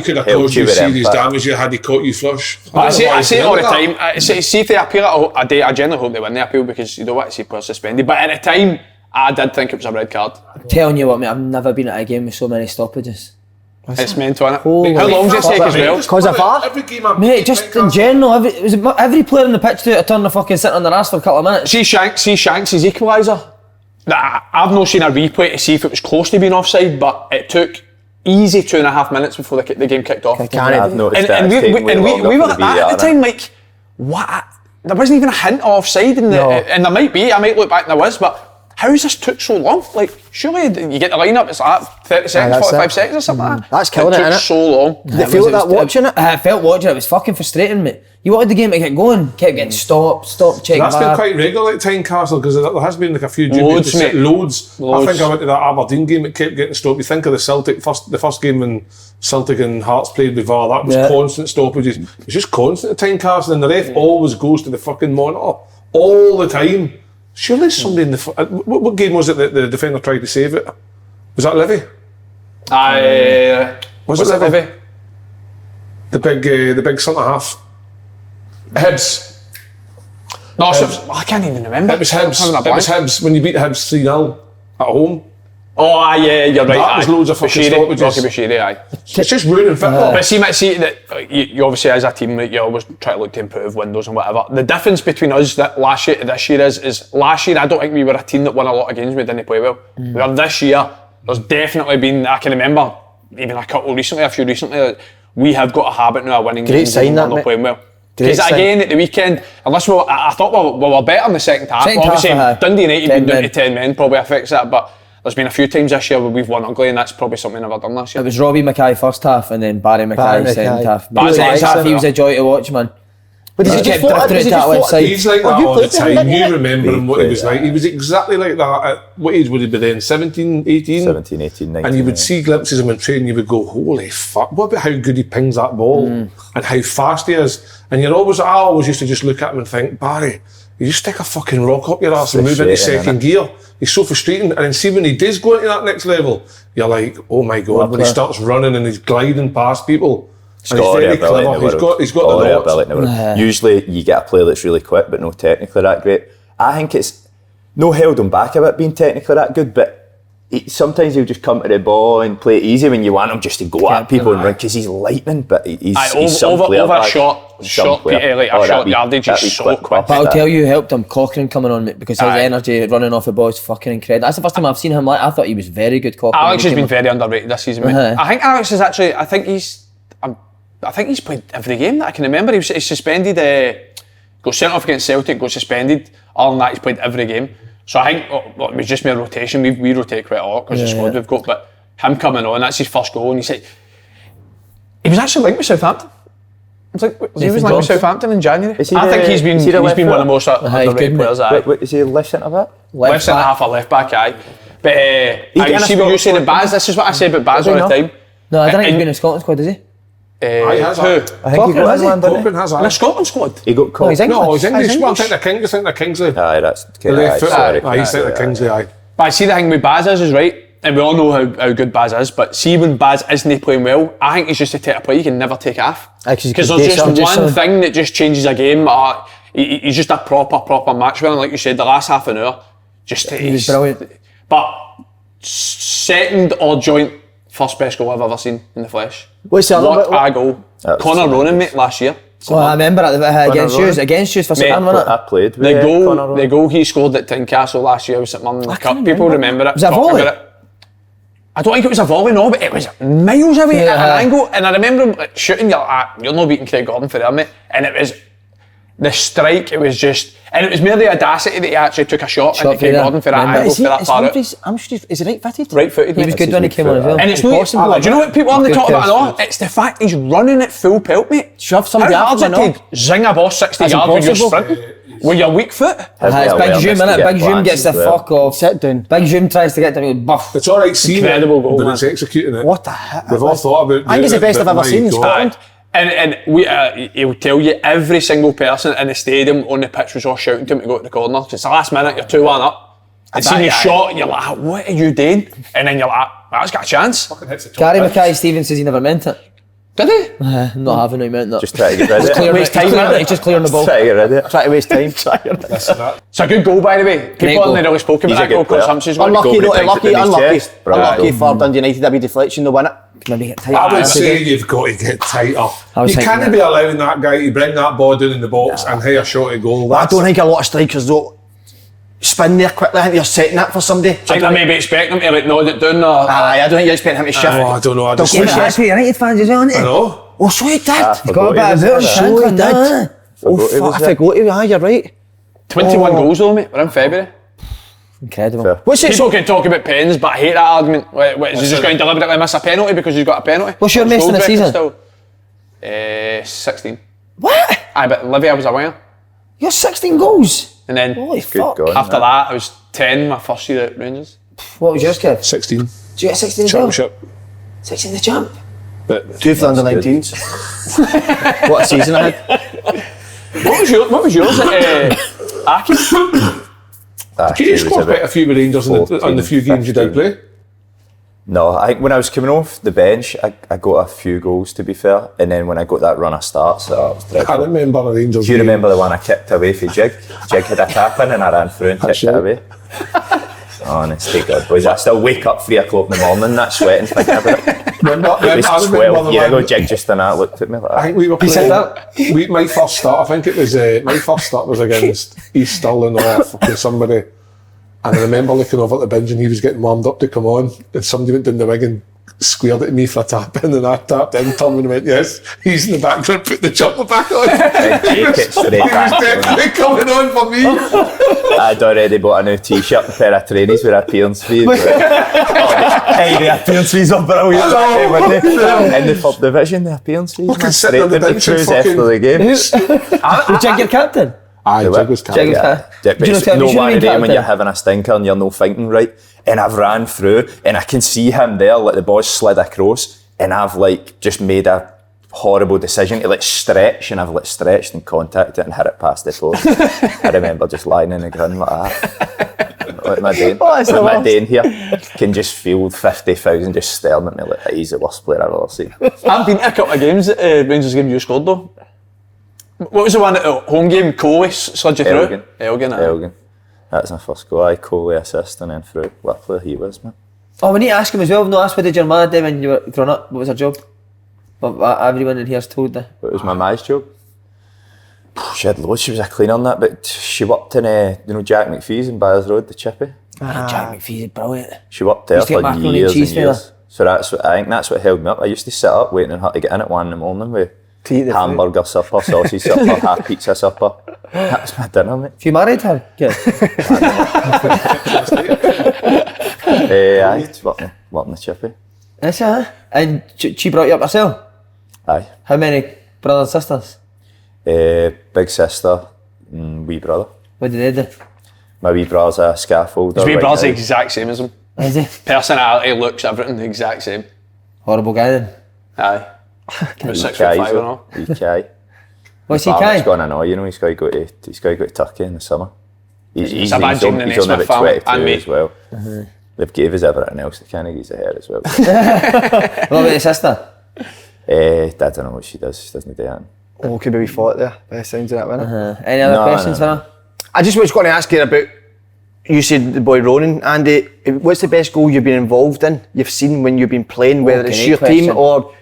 could have caused you serious damage had he caught you flush. But I say it all the time. See if they appeal I generally hope they win the appeal because you don't want to see players suspended. But at the time, I did think it was a red card. I'm telling you what, mate, I've never been at a game with so many stoppages. It's mental, innit? Holy How long does it take as well? Cause of VAR? Every game I'm Mate, just in general, every player on the pitch do a turn of fucking sitting on their ass for a couple of minutes. See Shanks' equaliser. I've not seen a replay to see if it was close to being offside, but it took easy 2.5 minutes before the game kicked off. I've noticed And that. we were at that at the time, like, what? There wasn't even a hint of offside, and there might be. I might look back and there was, but how has this took so long? Like, surely you get the line-up, it's like 30 seconds, 45 seconds or something like that. That's killing it, took innit? so long. Did it feel like that watching it? I felt watching it, it was fucking frustrating, mate. You wanted the game to get going, kept getting stopped, check That's VAR. been quite regular at Tynecastle because there has been like a few Loads, mate. loads. I Loads. think I went to that Aberdeen game, it kept getting stopped. You think of the first game when Celtic and Hearts played with VAR, that was constant stoppages. It's just constant at Tynecastle and the ref always goes to the fucking monitor all the time. Surely somebody in the... What game was it that the defender tried to save it? Was that Levy? Was it Levy? The big centre half. Hibs. No, I can't even remember. It was Hibs when you beat Hibs 3-0 at home. Oh, yeah, you're right. That was loads of fucking stoppages. Rocky Bashiri, aye. It's just ruining football. But see that you obviously as a team, you always try to look to improve windows and whatever. The difference between us that last year to this year is last year I don't think we were a team that won a lot of games we didn't play well. Where this year there's definitely been, I can remember even a few recently that we have got a habit now of winning games and we're not playing well. Because again at the weekend, unless I thought we were better in the second half. Obviously Dundee United being down to 10 men probably affects that, but there's been a few times this year where we've won ugly and that's probably something I've never done this year. It was Robbie Mackay first half and then Barry Mackay second half. Barry Second half he was a joy to watch, man. But He kept drifting to that left side. He's like that all the time. You remember him, what he was like. He was exactly like that at what age would he be then? 17, 18? 17, 18, 19. And you would see glimpses of him in training, you would go, holy fuck, what about how good he pings that ball and how fast he is? And I always used to just look at him and think, Barry, you just stick a fucking rock up your arse and move into second gear. He's so frustrating. And then see when he does go into that next level, you're like, oh my God, when he starts running and he's gliding past people. And he's very clever. He's got the knots. Usually you get a player that's really quick but not technically that great. I think it's no held him back a bit being technically that good, but sometimes he'll just come to the ball and play it easy when you want him just to go at people and run because he's lightning, but he's some player. Over a shot yardage is so quick. But I'll tell you who helped him, Cochrane coming on, because his energy running off the ball is fucking incredible. That's the first time I've seen him like I thought he was very good, Cochrane. Alex has been very underrated this season, mate. I think Alex is actually, I think he's played every game that I can remember. He's suspended, got sent off against Celtic, got suspended. Other than that, he's played every game. So I think it was just mere rotation. We rotate quite a lot because the squad we've got. But him coming on, that's his first goal, and he said he was actually linked with Southampton. He was linked with Southampton in January. I think he's been one of the most underrated players. Is he left centre back? Left centre half or left back, aye. But I see what you saying about Baz. This is what I say about Baz all the time. No, I don't think he's been in Scotland squad, is he? He has. I think he got England, didn't Cochrane has. In a Scotland squad? he? Got caught. he's English. No, he's English. Well, I think the Kingsley. Aye, that's The left foot. He's like the Kingsley, aye. But I see the thing with Baz is right, and we all know how good Baz is, but see when Baz isn't playing well, I think he's just a type of player you can never take off. Because there's just one thing that just changes a game. He's just a proper match winner, like you said, the last half an hour. He's brilliant. But second or joint first best goal I've ever seen in the flesh. What's the other bit? What a goal. Conor Ronan, mate, last year. Well, I remember against you for St. Mirren, wasn't it? I played with The goal he scored at Tynecastle last year was St. Mirren in the Cup. People remember it. Was it a volley? I don't think it was a volley, no, but it was miles away at an angle. And I remember him shooting, you're not beating Craig Gordon for that, mate. And it was the strike, it was just, and it was mere the audacity that he actually took a shot into Craig Gordon for that angle, for that far out. Is he right footed? Right footed. He was good when he came on as well. And it's not, do you know what people on the top about it? It's the fact he's running at full pelt, mate. Shove somebody How up hard's it to zing a ball 60 yards when you're sprinting? With your weak foot? It's Big Zoom, innit? Big Zoom gets the fuck off. Sit down. Big Zoom tries to get to me with buff. It's alright seeing it, Incredible goal, but man. it's executing it. What the heck? We've all thought about it. I think it's the best I've ever seen in Scotland. And he'll tell you every single person in the stadium on the pitch was all shouting to him to go to the corner. It's the last minute, you're 2-1 up. and seeing you shot, you're like, what are you doing? And then you're like, that's got a chance. Gary Mackay-Stevens says he never meant it. Did he? Not having he meant that. Just try to get rid of it. Waste time. He's just clearing the ball. Try to get rid of it. Try to waste time. It's a good goal, by the way. People goal. haven't really spoken He's about a that goal good player. because Hampshires got Unlucky, Go though, for unlucky, it in his unlucky. chest. Brilliant Unlucky goal. for Dundee United, a wee deflection, they'll win it. Maybe get tight. I would say you've got to get tighter. was You thinking can't that. be allowing that guy to bring that ball down in the box and hit a shot at goal. I don't think a lot of strikers though spin there quickly. I think you're setting that for somebody. I think I maybe expect them to like nod it down or... Aye, I don't think you expect him to shift. I don't know. I just Don't think go Yeah, but United fans as well, isn't I it? know. Oh, so he did. He's got a bit of Forgot it. So he did. Oh, Forgot he was fuck, I there. forgot he. Aye, you're right. 21 goals though, mate. We're in February. Incredible. Fair. What's it? People can talk about pens, but I hate that argument. Is he just going to deliberately miss a penalty because he's got a penalty? What's your Or best in the goals record season? Still? 16. What? Aye, but Livia was a winger. You're 16 goals. And then Holy Good fuck. God. after that, I was 10 my first year at Rangers. What was yours, Kev? 16 Did you get 16 as well? championship. 16 the champ. But Two for the under 19s. What a season I had. What was yours at Aki? you scored quite a few with Rangers on the few games you did 15. play. No, I think when I was coming off the bench, I got a few goals to be fair, and then when I got that run of starts, it was I dreadful. remember a Rangers Do you game. remember the one I kicked away for Jig? Jig had a tap in and I ran through and kicked it right. away. Honest to God, boys, I still wake up 3 o'clock in the morning, that sweating, thinking about it. It was I remember 12 the years ago, one- Jig just done that, looked at me like I that. think we were playing. My first start, I think it was my first start was against East Stirling or fucking somebody. And I remember looking over at the bench and he was getting warmed up to come on, and somebody went down the wing and squared it at me for a tap in, and I tapped in, turned and went, yes, he's in the background, put the jumper back on. Take it straight He was back. definitely coming on for me. I'd already bought a new t-shirt and a pair of trainees with appearance fees. Hey, the appearance fees are brilliant. In the third division, the appearance fees, man, Fucking straight sitting on the to the bench and cruise fucking- after the game. Was Jig your captain? Aye, Jig was Jig captain. was Yeah, captain. Do you know it's what no you should have one been day when captain? you're having a stinker and you're no thinking right. And I've ran through and I can see him there, like the boys slid across, and I've like just made a horrible decision to like stretch, and I've like stretched and contacted it and hit it past the post. I remember just lying in the ground like that. Like my Dane, that's the like my worst. Dane here can just field 50,000 just staring at me like he's the worst player I've ever seen. I've been to a couple of games at Rangers game you scored though. What was the one at the home game? Coley slid you through? Elgin. Elgin. aye. Elgin. That's my first goal. I Coley assist and then through. What a player he was, man. Oh, we need to ask him as well. No, ask what did your mother do when you were growing up? What was her job? What everyone in here's told her. What was my ma's job? She had loads. She was a cleaner on that, but she worked in, Jack McPhee's in Byers Road, the chippy. Jack McPhee is brilliant. She worked there Used to get for macaroni and years and cheese for years. So I think that's what held me up. I used to sit up waiting on her to get in at 1 in the morning with eat the hamburger supper, sausage supper, half pizza supper. That was my dinner, mate. Have you married her? Good. Aye, it's working the chippy. Is she, huh? And she brought you up herself? Aye. How many brothers and sisters? Big sister and wee brother. What did they do? My wee brother's a scaffolder. His wee right brother's the now. exact same as him. Is he? Personality, looks, everything the exact same. Horrible guy then. Aye. About 6 foot Kai's 5 and all. Wee Kai. What's he, He's Kai? going to know, he's got to go to Turkey in the summer. He's a bad gene in the he's only Naismith about family, 22 and me. as well. They've gave us everything else, they can't give us a hair as well. What about your sister? I don't know what she does, she doesn't do that. Oh, could be we fought there. Best sounds of that, winner. Any other No, questions no. for her? I just was going to ask you about. You said the boy Ronan, Andy. What's the best goal you've been involved in? You've seen when you've been playing, whether it's great your question. team or.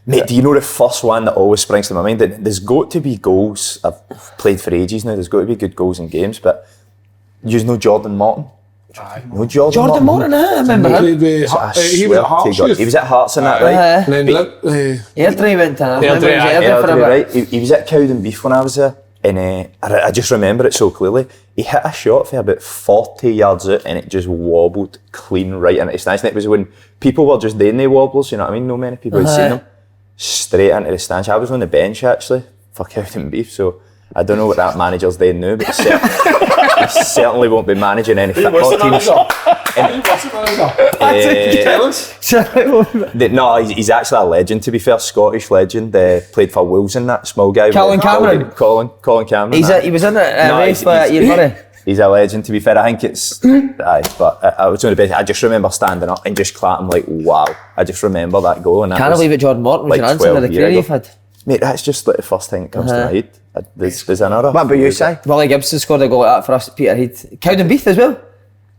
Mate, do you know the first one that always springs to my mind? There's got to be goals, I've played for ages now, there's got to be good goals in games, but you know Jordan Morton? No Jordan Morton, I remember him. Played with, I he was swear at Hearts to God, Youth. he was at Hearts and that, right? And then Airdrie went to him. Airdrie, Remember he was at aye, Airdrie for a Airdrie, bit. right? He was at Cowden Beef when I was there, and I just remember it so clearly. He hit a shot for about 40 yards out, and it just wobbled clean right into the stands. And it was when people were just doing the wobbles, you know what I mean? No many people had seen them. Straight into the stands. I was on the bench actually for Cowden Beef, so I don't know what that manager's doing now, but he certainly won't be managing any football teams. No, he's actually a legend, to be fair, Scottish legend. Played for Wolves and that, small guy. Colin Cameron. Colin Cameron. He was in a No, race for he's- Ian Murray. He's a legend, to be fair. I think it's... aye, but I was only best. I just remember standing up and just clapping like, wow. I just remember that goal. And Can't believe it, Jordan Morton was like your answer to the career you've had. Mate, that's just like the first thing that comes to my head. There's another. What about you, Si? Willie Gibson scored a goal like that for us at Peterhead. Cowdenbeath as well.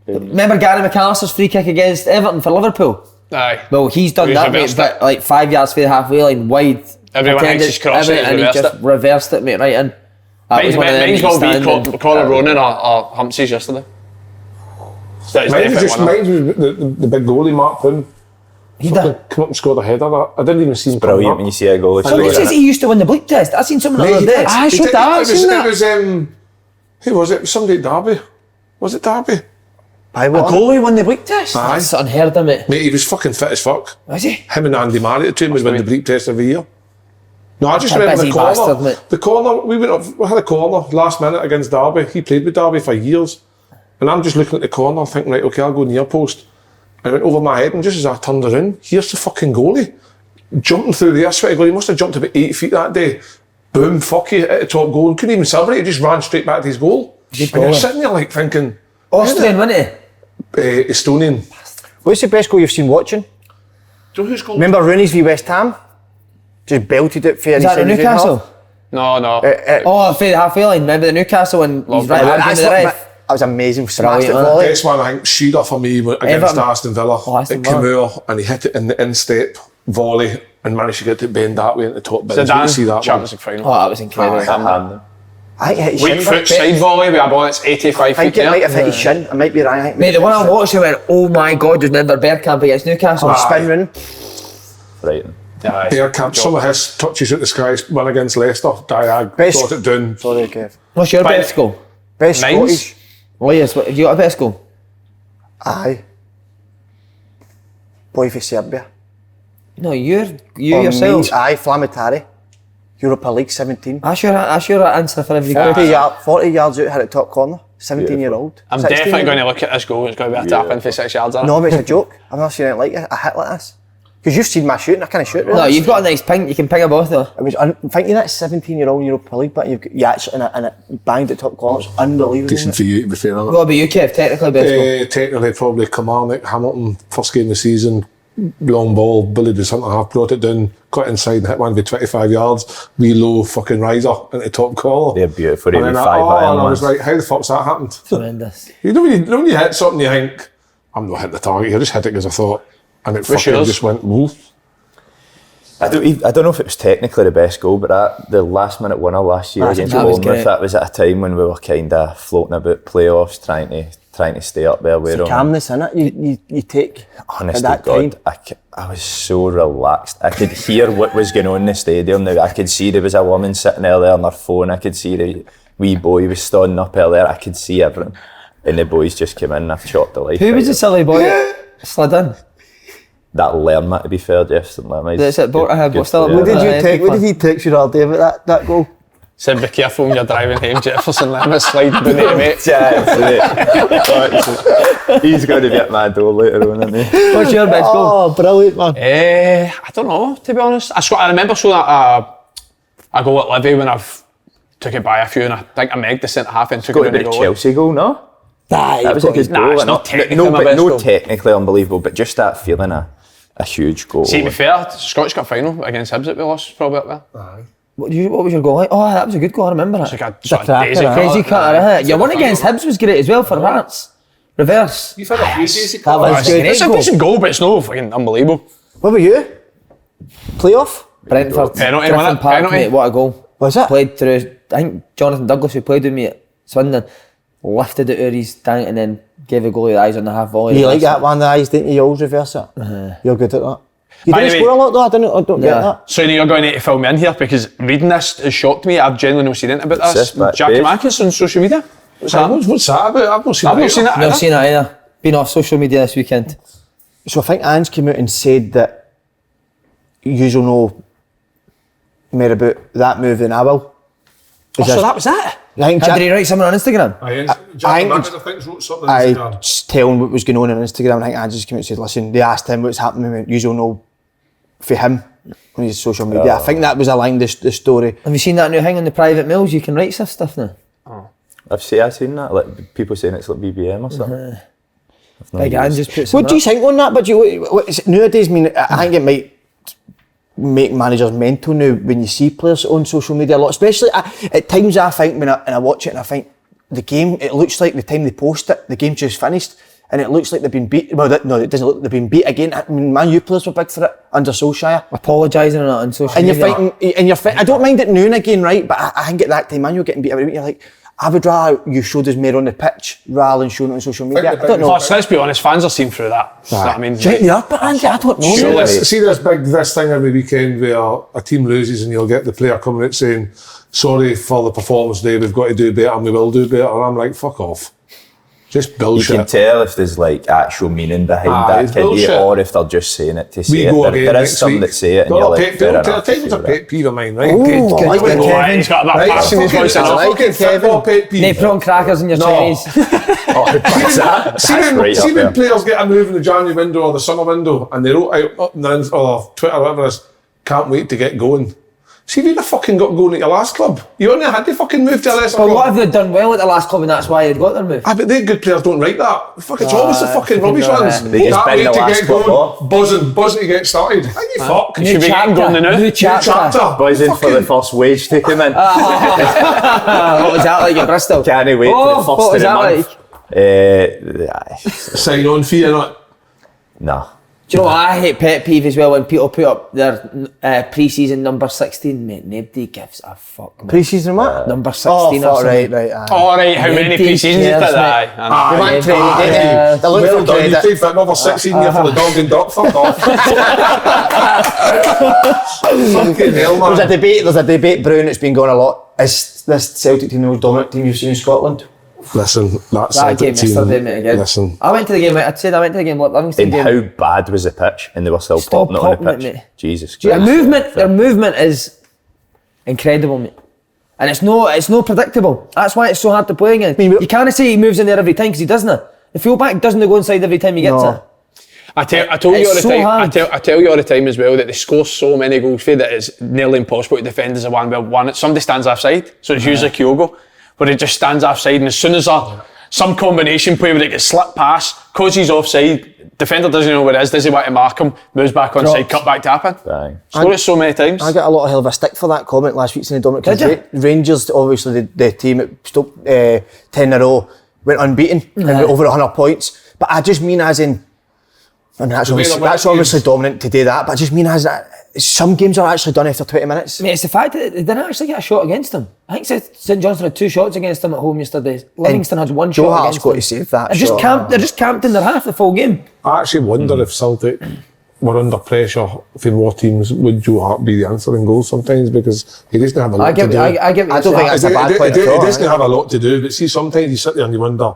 Remember Gary McAllister's free kick against Everton for Liverpool? Aye. Well, he's done He's that, mate, reversed but like 5 yards for the halfway line, wide. Everyone thinks he's crossed it, and he just reversed it, mate, right in. Mine's got to be Conor Ronan or Humpsy's yesterday. Mine was the big goalie, Mark Poon. He Come up and scored a header. I didn't even see him. Brilliant when you see a goal. Somebody says he used to win the bleep test. I seen someone the other day. I should have seen that. It was who was it? Somebody at Derby. Was it Derby? A goalie won the bleep test? Aye. That's unheard of, mate. Mate, he was fucking fit as fuck. Was he? Him and Andy Marriott, the two was winning the bleep test every year. No, I just remember busy the corner. bastard, mate. The corner, we had a corner last minute against Derby. He played with Derby for years. And I'm just looking at the corner thinking, right, okay, I'll go near post. And it went over my head, and just as I turned around, here's the fucking goalie. Jumping through the air, swear to God, he must have jumped about 8 feet that day. Boom, fuck you, at the top goal. And couldn't even celebrate, he just ran straight back to his goal. And you're sitting there like thinking... Austrian, wasn't he? Estonian. What's the best goal you've seen watching? Do you know who's called? Remember Rooney's v West Ham? Just belted it for Is that the Newcastle? No. Oh, for the halfway line. Remember the Newcastle when he's right hand the ref? That was amazing. Smashed it Brilliant, volley. Best one, I think, Shearer for me against Everton. Aston Villa. Oh, Aston It Villa. came out and he hit it in the instep volley and managed to get it bend that way at the top bit. Zidane, See that Champions one? League final. Oh, that was incredible. I think it hit his Weak shin. foot side volley with a ball that's 85 I think feet it might there. have hit his shin. I might be right. Mate, the one I watched, I went, oh my God, was remember Bergkamp against Newcastle? Spin run. Frightening. Bergkamp, some of his touches at the sky won against Leicester. Diag, Best- got it down. Sorry, Kev. What's your best goal? Best Mine's- Scottish. Oh yes, have you got a best goal? Aye. Boy for Serbia. No, you For yourself. me, aye, Flamitari. Europa League 17. That's your answer for every goal. 40 yards out, hit it top corner. 17-year-old. I'm definitely going to look at this goal. It's going to be a tap in for 6 yards. No, but it's a joke. I've never seen it like it. A hit like this. Because you've seen my shooting, I can't shoot. No, you've got a nice ping. You can ping a ball though. It was thinking that 17-year-old Europa League, but you've got Yates and it banged at top corner. It's unbelievable. Decent for you, to be fair. What about you, Kev? Technically best goal. Technically, probably Kilmarnock, Hamilton, first game of the season, long ball, bullied the centre half, brought it down, got inside and hit one with 25 yards, wee low fucking riser at the top corner. They're beautiful. And Every then 5 iron and I was ones. like, how the fuck's that happened? Tremendous. You know when you hit something, you think, I'm not hitting the target, I just hit it because I thought, and it fucking yours? just went, woof. I don't know if it was technically the best goal, but the last minute winner last year against that was Bournemouth, great. that was at a time when we were kind of floating about playoffs, trying to stay up there. It's the calmness in it you take Honest at to that God, time. I was so relaxed. I could hear what was going on in the stadium now. I could see there was a woman sitting there on her phone. I could see the wee boy was standing up there. I could see everything. And the boys just came in and I've chopped the life Who out was of the it. silly boy that slid in? That Lerma, to be fair, Jeff St. Lerma. That's it, what's that? What did Yeah, what did he text you all day about that goal? Said be careful when you're driving home, Jefferson Lemon sliding down it, mate. He's going to be at my door later on, isn't he? What's your best goal? Oh, brilliant, man. I don't know, to be honest. I remember showing a goal at Livy when I've took it by a few, and I think I megged the centre half and took it Got in to the the goal. Chelsea goal, no? That was a good Nah, goal. it's not technically my best no goal. technically unbelievable, but just that feeling a huge goal. See, to be fair, Scottish Cup final against Hibs that we lost was probably up there. What was your goal like? Oh, that was a good goal, I remember that. It's like a a sort of cracker, daisy that. Crazy cutter, isn't it? Your one against Hibs was great as well for Hearts. Reverse. You've had a few days That was That's good. great It's a goal. decent goal, but it's no fucking unbelievable. What about you? Playoff? Brentford, Penalty, Griffin wasn't it? Park, Penalty. mate, what a goal. Was it? Played through, I think Jonathan Douglas, who played with me at Swindon, lifted it out of his tank and then gave a goalie the eyes on the half volley. You like that one, the eyes, didn't you? You always reverse it. You're good at that. You By didn't the way- score a lot though, I don't get Yeah. that. So you're going to fill me in here because reading this has shocked me. I've genuinely not seen anything about What's this. this, back Jackie page? Marcus on social media. What's that? What's that about? I've not seen I've that not seen either. that. Never either. seen that either. Been off social media this weekend. So I think Ange came out and said that you'll know more about that move than I will. Oh, so that was that. I think Did he write something on Instagram? Jack I- Martin, I think, wrote something I on Instagram. just telling what was going on Instagram. I think Ange just came out and said, listen, they asked him what's happening, you'll know for him on his social media. I think that was aligned the story. Have you seen that new thing on the private mails? You can write stuff now. I've seen that, like people saying it's like BBM or something. Big Ange just puts. What do you think on that? But nowadays, I think it might make managers mental now when you see players on social media a lot. Especially at times, I think when I watch it and I think the game, it looks like the time they post it, the game's just finished, and it looks like they've been beat. Well, no, it doesn't look like they've been beat again. I mean, Man U players were big for it under Solskjaer, apologising on social and media. You're fighting. I don't mind it now and again, right? But I think at that time, Man U getting beat every week. You're like, I would rather you showed us more on the pitch rather than showing it on social media. I don't know. Let's be honest, fans are seeing through that. You know what I mean? Check me up, Andy. I don't know. See this thing every weekend where a team loses and you'll get the player coming out saying, sorry for the performance today, we've got to do better and we will do better. And I'm like, fuck off. Just bullshit. You can tell if there's like actual meaning behind that kid, or if they're just saying it to say it. There is some that say it and you're like, fair enough. I'll tell you what's a pet peeve of mine, right? He's got that passion in his voice. They put on crackers in your Chinese. See when players get a move in the January window or the summer window and they wrote out up or Twitter or whatever it is, can't wait to get going. See, if you'd have fucking got going at your last club, you only had to fucking move to a lesser club. But what if they'd done well at the last club and that's why they'd got their move? But they good players don't write that. Fuck, it's always the fucking rubbish ones. They just bang the last club off. Buzzing to get started. How you fuck? Should we get going now? New chapter. Buzzing for the first wage to come in. What was that like at Bristol? Can't wait for the what was first of the month. Sign on fee or not? Nah. Do you know what I hate pet peeve as well when people put up their pre-season number 16, mate? Nobody gives a fuck. Mate. Pre-season what? Number 16 or something. Right. Oh, right, how many pre-seasons you did that? They want training, didn't they? Well done, you played for number 16 year for the dog and duck. Fuck off. Fucking hell, man. There's a debate, Brown, it's been going a lot. Is this Celtic team the most dominant team you've seen in Scotland? Listen, that game yesterday, mate, again. Listen. I went to the game, mate. I'd said I went to the game, Livingston game. How bad was the pitch? And they were still popping it on the pitch. Mate. Jesus Their Christ. movement is incredible, mate. And it's no predictable. That's why it's so hard to play against. You can't say he moves in there every time because he doesn't. The fullback doesn't go inside every time he gets it. I tell you all the time as well that they score so many goals for that it's nearly impossible to defend as a one. Somebody stands offside, so it's usually Kyogo, where he just stands offside, and as soon as some combination play where it gets slipped past, cause he's offside, defender doesn't know where it is, does he want to mark him, moves back onside, cut back to happen. Scored it so many times. I got a lot of hell of a stick for that comment last week saying Dominic. Rangers, obviously the team at Stoke, 10 in a row, went unbeaten and went over 100 points. But I just mean as in, and that's obviously dominant to do that, but I just mean as that some games are actually done after 20 minutes. Mate, it's the fact that they didn't actually get a shot against them. I think St Johnstone had 2 shots against them at home yesterday. Livingston had 1 shot against them. Got to save that They're just camped in their half the full game. I actually wonder if Celtic were under pressure for more teams, would Joe Hart be the answer in goals sometimes, because he doesn't have a lot to do. I don't think that's a bad point at all. He doesn't have a lot to do, but see, sometimes you sit there and you wonder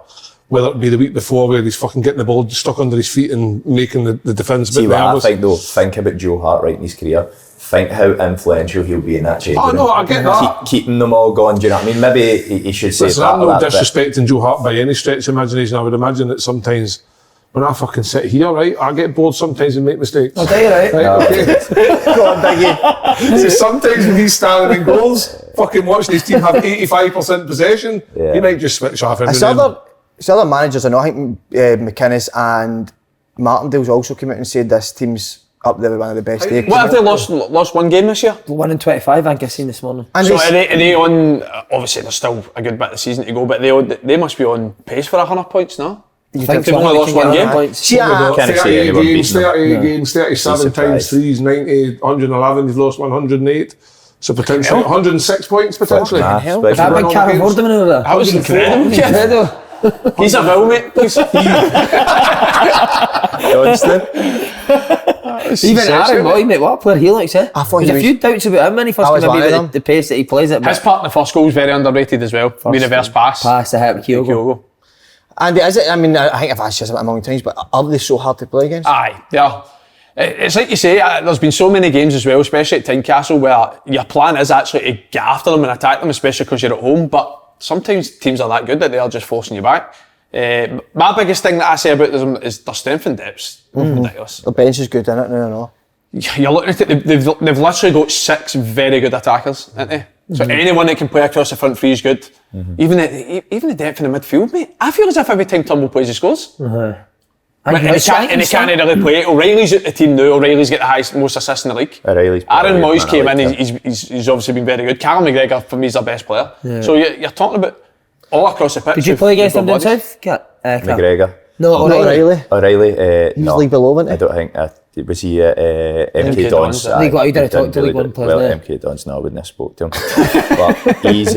whether it be the week before where he's fucking getting the ball stuck under his feet and making the defence a bit nervous. I think though, think about Joe Hart right in his career. Think how influential he'll be in that change. Oh no, I get that. Keeping them all going, do you know what I mean? Maybe he should say that. I'm not disrespecting Joe Hart by any stretch of imagination. I would imagine that sometimes when I fucking sit here, right, I get bored sometimes and make mistakes. I'll tell you, right? Okay. Go on, Biggie. So sometimes when he's standing in goals, fucking watching his team have 85% possession, he might just switch off every now. Some other managers I know, I think McInnes and Martindale's also came out and said this team's up there with one of the best. What have they lost one game this year? 1 in 25, I think I seen this morning. And so are they on, obviously there's still a good bit of the season to go, but they must be on pace for 100 points now. You think they've only lost 1 game? See, can't say anyone beating them. 38 games, 37 times 3 is 90, 111, you've lost 108. So potentially 106 points potentially. That big Carol Vorderman over there. That was incredible. He's a Will, mate. Even Aaron Moy, mate, what a player he looks, eh? I thought There's a few doubts about him when he first came in, the pace that he plays at. His part in the first goal is very underrated as well. The reverse pass. Pass to hit Kyogo. And is it, I mean, I think I've asked you this about a million times, but are they so hard to play against? Aye, yeah. It's like you say, there's been so many games as well, especially at Tynecastle, where your plan is actually to get after them and attack them, especially because you're at home, but sometimes teams are that good that they are just forcing you back. My biggest thing that I say about them is their strength and depth. Ridiculous. The bench is good, isn't it? No. You're looking at it, they've literally got 6 very good attackers, haven't they? So anyone that can play across the front three is good. Even the depth in the midfield, mate. I feel as if every time Turnbull plays, he scores. And he can't really play it. O'Reilly's at the team now. O'Reilly's got the most assists in the league. Aaron Moyes came in. He's obviously been very good. Callum McGregor for me is our best player. So you're talking about all across the pitch. Did you play against him down south, McGregor? No, O'Reilly. O'Reilly, He was no. league below, wasn't he? I don't think. Was he at MK Dons? League what, you didn't talk to League One players, Well, no? MK Dons, no, I wouldn't have spoke to him. But he's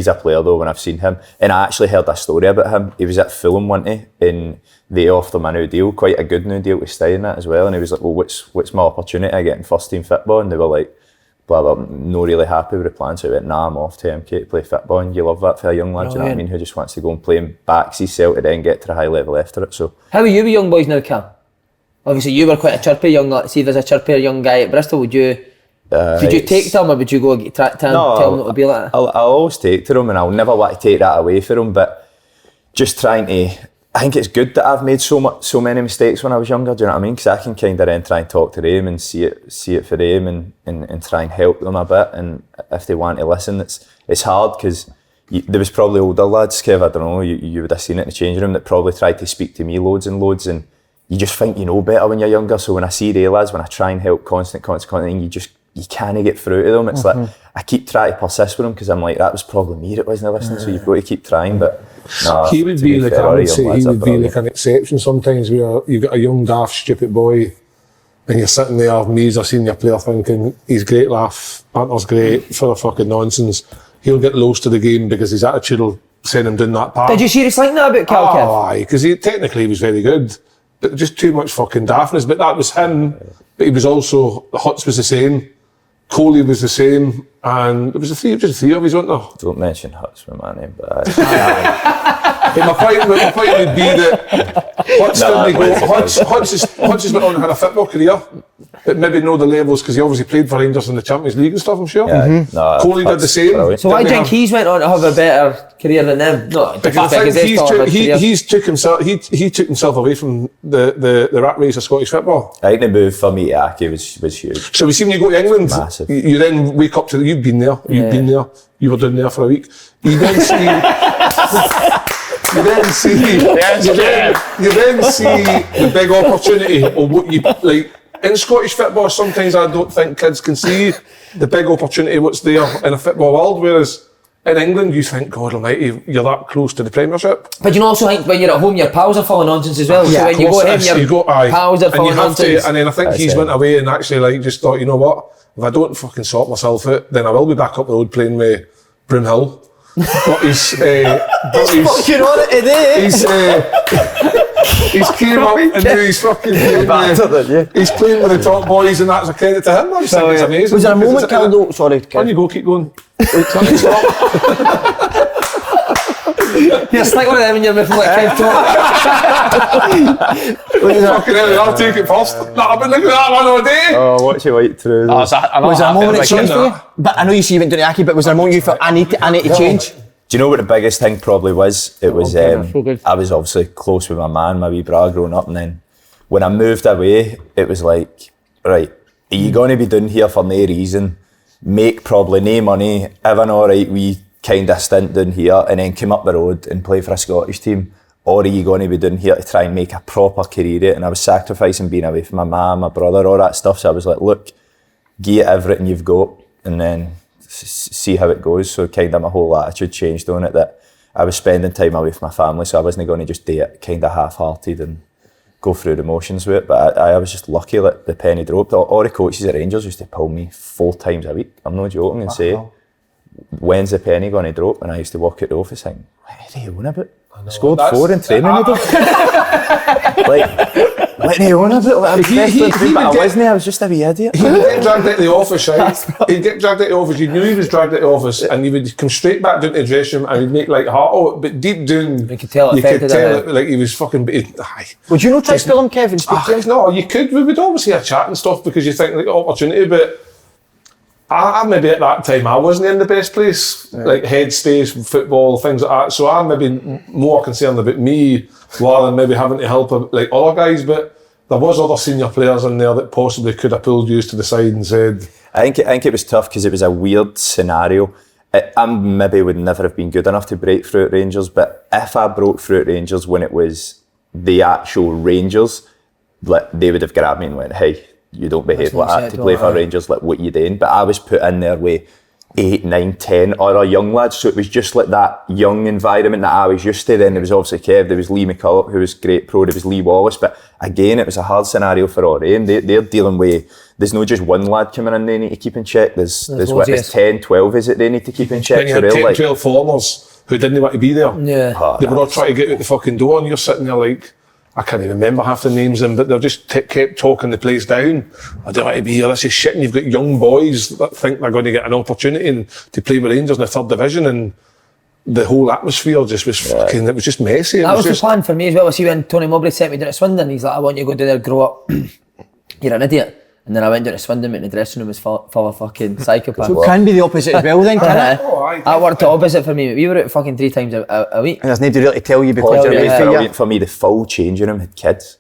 a player though when I've seen him. And I actually heard a story about him. He was at Fulham, wasn't he? And they offered him a new deal, quite a good new deal to stay in that as well. And he was like, well, what's my opportunity? I get in first team football. And they were like, blah, blah, not really happy with the plan. So he went, nah, I'm off to MK to play football. And you love that for a young lad, do you know what I mean? Who just wants to go and play in backs Celtic and get to the high level after it. So how are you with young boys now, Cal? Obviously you were quite a chirpy young lad. See if there's a chirpier young guy at Bristol, would you take to him or would you go tell him not to be like that? I'll always take to him and I'll never want to take that away from him, but just trying to, I think it's good that I've made so many mistakes when I was younger, do you know what I mean? Because I can kind of then try and talk to them and see it for them and try and help them a bit, and if they want to listen, it's hard because there was probably older lads, Kev, I don't know, you would have seen it in the changing room, that probably tried to speak to me loads and you just think you know better when you're younger. So when I see the lads, when I try and help constantly, you can't get through to them. It's like I keep trying to persist with them because I'm like, that was probably me that wasn't listening. So you've got to keep trying. But no, he would be like, I would say he would be like an exception sometimes, where you've got a young daft stupid boy and you're sitting there, me as a senior player, thinking he's great laugh, banter's great, full of fucking nonsense. He'll get lost to the game because his attitude will send him down that path. Did you seriously think that about Cal? Oh, aye, because technically he was very good, but just too much fucking daftness. But that was him. But he was also, the Huts was the same, Coley was the same, and there was the three of us, weren't there? Don't mention Huts with my name, but But my point would be that Huts has went on and had a football career, but maybe know the levels because he obviously played for Rangers in the Champions League and stuff, I'm sure. Coley did the same. Brilliant. So why do you think he's went on to have a better career than them? No, Because I think he took himself away from the rat race of Scottish football. I think the move for me to Aki was huge. So we see when you go to England, Massive. you then wake up to you've been there, you were down there for a week. You then see the big opportunity of what you like in Scottish football. Sometimes I don't think kids can see the big opportunity what's there in a football world, whereas in England you think, God almighty, you're that close to the Premiership. But you also think when you're at home your pals are full of nonsense as well. So when you go home your pals are full of nonsense. And then I think he's went away and actually just thought, you know what, if I don't fucking sort myself out, then I will be back up the road playing with Broomhill. But he's fucking on it today. He's came up and now he's fucking he's playing with the top boys, and that's a credit to him. I just think it's amazing. Was there a moment, Cal, sorry, on you go, keep going. You're like one of them when you're moving like Kev Fucking hell, I'll take it first. No, I've been looking at that one all day. Oh, what's your white through? Was there a moment it changed for you? But I know you see you went down to Aki, but was there a moment you felt I need to change? Do you know what the biggest thing probably was? It was I was obviously close with my man, my wee brother growing up, and then when I moved away, it was like, right, are you going to be down here for no reason, make probably no money, have an alright wee kind of stint down here, and then come up the road and play for a Scottish team, or are you going to be down here to try and make a proper career? And I was sacrificing being away from my mum, my brother, all that stuff. So I was like, look, give it everything you've got, and then see how it goes. So kind of my whole attitude changed on it, that I was spending time away from my family, so I wasn't going to just do it kind of half-hearted and go through the motions with it. But I was just lucky that the penny dropped. All the coaches at Rangers used to pull me 4 times a week, I'm not joking, and say, when's the penny going to drop? And I used to walk out the office saying, what are you on about? I scored 4 in training what are you on about? I was just a wee idiot. He would get dragged out of the office, right? He'd get dragged out of the office, you knew he was dragged out of the office, and he would come straight back down to the dressing room and he'd make like heart of it, but deep down you could tell it like he was fucking Would you not try to spill him, Kevin? No, you could. We would obviously have chat and stuff because you think like opportunity, but I maybe at that time I wasn't in the best place, like headspace, football, things like that. So I'm maybe more concerned about me rather than maybe having to help like other guys. But there was other senior players in there that possibly could have pulled you to the side and said... I think it was tough because it was a weird scenario. I maybe would never have been good enough to break through at Rangers, but if I broke through at Rangers when it was the actual Rangers, like, they would have grabbed me and went, hey, you don't behave like that to play for Rangers, like, what you doing? But I was put in there with 8, 9, 10 other young lads, so it was just like that young environment that I was used to. Then there was obviously Kev, there was Lee McCulloch, who was great pro, there was Lee Wallace, but again, it was a hard scenario for all them. They're dealing with, there's not just one lad coming in they need to keep in check, there's what, there's 10, 12 is it they need to keep in check. When you had 10, 12 foreigners who didn't want to be there, they were all trying to get out the fucking door, and you're sitting there like, I can't even remember half the names of them, but they just kept talking the place down. I don't want to be here, this is shit. And you've got young boys that think they're going to get an opportunity to play with Rangers in the 3rd division, and the whole atmosphere just was fucking, it was just messy. That was the plan for me as well. See, when Tony Mowbray sent me down to Swindon, he's like, I want you to go down there, grow up. You're an idiot. And then I went down to Swindon, but the dressing room was full of fucking psychopaths. So it can be the opposite as well then, can it? That worked the opposite for me. We were out fucking 3 times a week. And there's nobody really to tell you because you're away for you. For me, the full changing room had kids.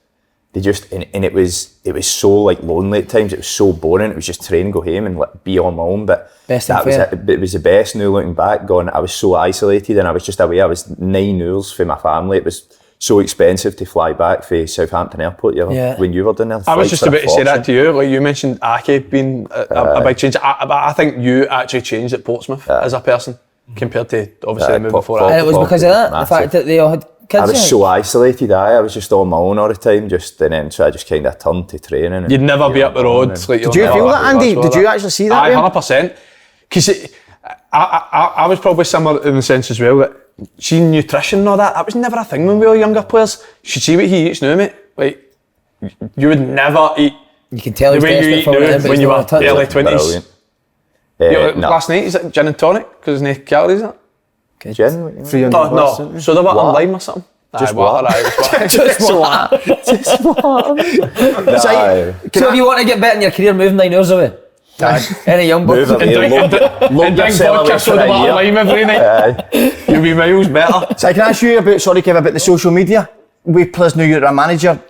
They just, and it was so like lonely at times, it was so boring, it was just train, go home and like, be on my own, but it was the best now looking back, I was so isolated and I was just away, I was 9 hours for my family, it was so expensive to fly back for Southampton Airport when you were down there. I was just about to say that to you, like you mentioned Aki being a big change, I think you actually changed at Portsmouth as a person compared to obviously the move before. And it was because of that, the fact that they all had kids. I was so isolated, I was just on my own all the time, and then so I just kind of turned to training. You'd never be up the road. Like, did you feel that, Andy? Did you actually see that? 100%. Because I was probably similar in the sense as well that seeing nutrition and all that was never a thing when we were younger players. You should see what he eats now, mate. Like, you would never eat. You can tell the he's way you eat now when you were early 20s. Last night, is it gin and tonic? Because there's no calories in it. Gin? No, soda water and lime or something. Just water. Just water. So if you want to get better in your career, move 9 hours away. Any young boy. And drink vodka, soda water and lime every night. You'll be miles better. So I can ask you about, sorry Kev, about the social media. We players know you're a manager.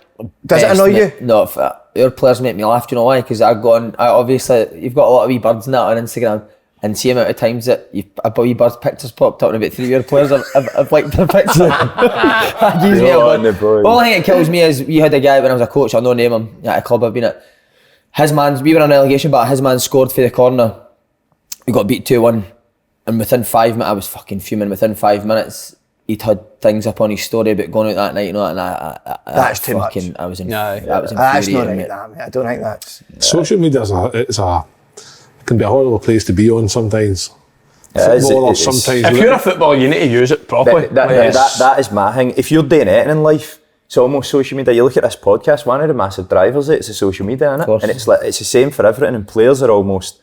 Does it annoy you? No, your players make me laugh. Do you know why? Because obviously you've got a lot of wee birds and that on Instagram, and see the amount of times that a wee bird's pictures popped up and about 3 of your players have liked their picture. That gives me a good. All thing that kills me is we had a guy when I was a coach, I'll not name him, at a club I've been at. We were in relegation, but his man scored for the corner. We got beat 2-1, and within 5 minutes, I was fucking fuming. Within 5 minutes, he'd had things up on his story about going out that night, you know, and that's too much. I was infuriated. That's not right, that, mate. I don't think that's... Social media can be a horrible place to be on sometimes. Sometimes. If you're a footballer, you need to use it properly. That is my thing. If you're doing anything in life, it's almost social media. You look at this podcast, one of the massive drivers it's the social media, innit? And it's the same for everything, and players are almost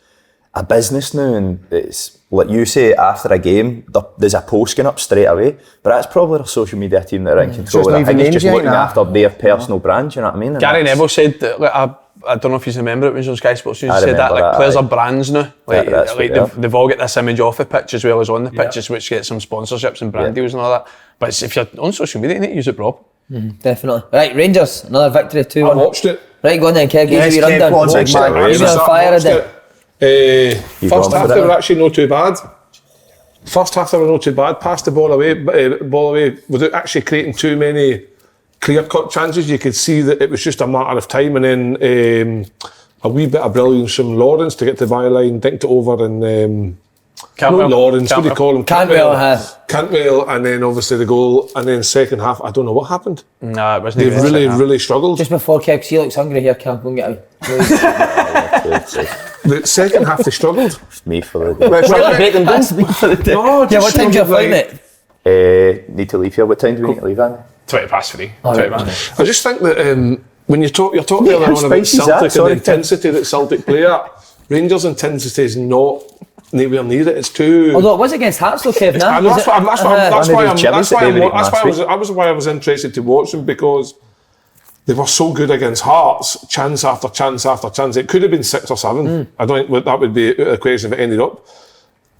a business now, and it's like you say, after a game there's a post going up straight away, but that's probably their social media team that are in control of it. I think it's just looking after their personal brand, you know what I mean? And Gary Neville said that, like, I don't know if you remember it when he was on Sky Sports News, he said that like players are brands now, they've all got this image off the pitch as well as on the pitches, which gets some sponsorships and brand deals and all that. But if you're on social media, you need to use it properly. Definitely. Right, Rangers, another victory 2-1. I watched it. Right, go on then, Kev, give you a rundown. You've been on fire today. First half they were actually not too bad. Passed the ball away without actually creating too many clear-cut chances. You could see that it was just a matter of time, and then a wee bit of brilliance from Lawrence to get the byline, dinked it over, and Lawrence, what do you call him? Cantwell, and then obviously the goal, and then second half, I don't know what happened. No, it wasn't. They really struggled. Just before Kev, he looks hungry here, Kev, go and get out. The second half they struggled. Me for the day. What time's your flight, mate? Need to leave here. What time do we need to leave, Andy? 20 past 3. I just think that when you're talking earlier on about Celtic and the intensity that Celtic play at, Rangers' intensity is not nowhere near it. It's too. Although it was against Hearts, though, Kev. That's why I was interested to watch them, because they were so good against Hearts, chance after chance after chance. It could have been 6 or 7. I don't think that would be a question if it ended up.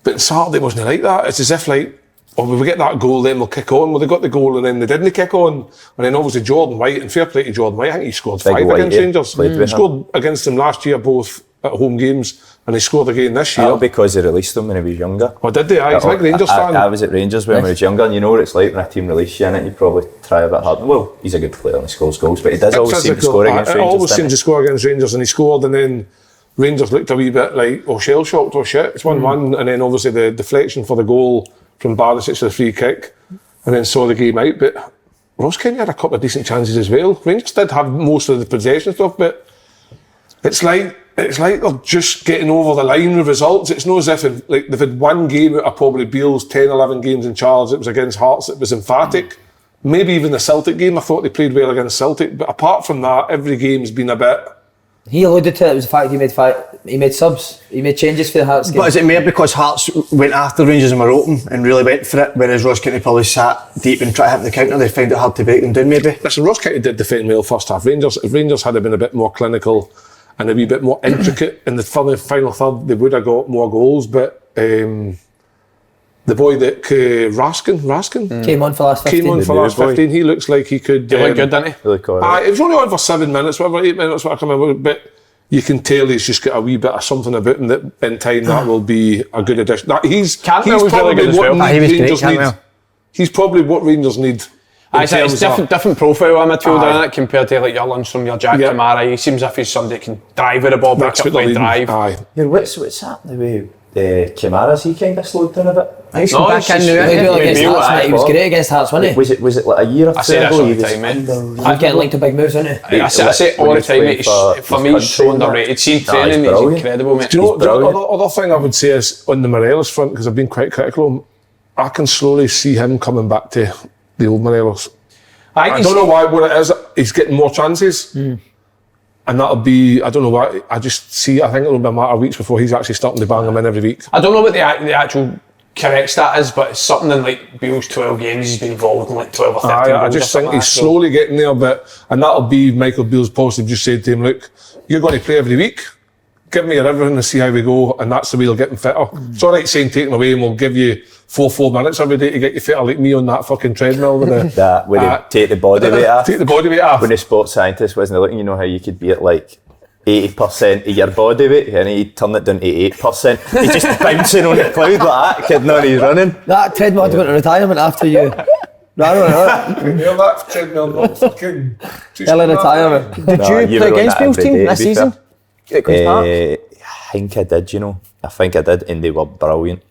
But Saturday wasn't like that. It's as if like well, we get that goal, then we'll kick on. Well, they got the goal and then they didn't kick on. And then obviously Jordan White, and fair play to Jordan White, I think he scored 5 against Rangers. He scored against them last year, both at home games, and he scored again this year. Because they released him when he was younger. Oh, did they? He's like Rangers fan. I was at Rangers when I was younger, and you know what it's like when a team releases you in it, you probably try a bit hard. Well, he's a good player and he scores goals, but he does always seem to score against Rangers. Always seems to score against Rangers, and he scored, and then Rangers looked a wee bit like, shell-shocked, shit, it's 1-1, and then obviously the deflection for the goal from Barisic to the free kick, and then saw the game out. But Ross County had a couple of decent chances as well. Rangers did have most of the possession stuff, but it's like they're just getting over the line with results. It's not as if they've had one game out of probably Beale's 10, 11 games in charge. It was against Hearts. It was emphatic. Maybe even the Celtic game, I thought they played well against Celtic. But apart from that, every game's been a bit... He alluded to it was the fact he made subs, he made changes for the Hearts game. But is it more because Hearts went after Rangers and were open and really went for it, whereas Ross County probably sat deep and tried to hit the counter? They found it hard to break them down, maybe? Listen, Ross County did defend well first half. If Rangers had been a bit more clinical and a wee bit more intricate in the final third, they would have got more goals. But the boy that Raskin came on for last 15. Came on for last 15. He looks like he could. He looked good, didn't he? It was only on for 7 minutes, whatever, 8 minutes, what I can remember. But you can tell he's just got a wee bit of something about him that in time that will be a good addition. He's probably really good as well. Rangers need. He's probably what Rangers need. It's different profile of midfielder, isn't it, compared to like your Lundstrom, your Jack Kamara. He seems as if he's somebody that can drive with the ball, break up play, drive. Yeah, what's happening with Kamara's? He kind of slowed down a bit. He's back in now. He was great against Hearts, wasn't he? Was it like a year or two ago? I say this all the time, mate. He's getting linked to big moves, isn't he? I say all the time, for me, he's so underrated. Seen training, he's incredible, mate. Do you know the other thing I would say is on the Morelos front, because I've been quite critical of him, I can slowly see him coming back to the old Morelos. I don't know what it is. He's getting more chances. And that'll be, I don't know why, I think it'll be a matter of weeks before he's actually starting to bang them in every week. I don't know what the actual correct stat is, but it's something in like Beale's 12 games, he's been involved in like 12 or 13 I just think he's slowly getting there, and that'll be Michael Beale's policy. Just said to him, look, you're going to play every week, give me your everything and see how we go, and that's the way you'll get him fitter. It's alright saying take him away and we'll give you 4 minutes every day to get you fitter like me on that fucking treadmill with when you take the body weight off. Take the body weight off. When the sports scientist wasn't looking, you know how you could be at like 80% of your body weight and he'd turn it down to 8%. He's just bouncing on the cloud like that, kidding on he's running. That treadmill had to go into retirement after you. That treadmill not fucking... Early retirement. Did you play against Beale's team this season? I think I did, you know. I think I did, and they were brilliant.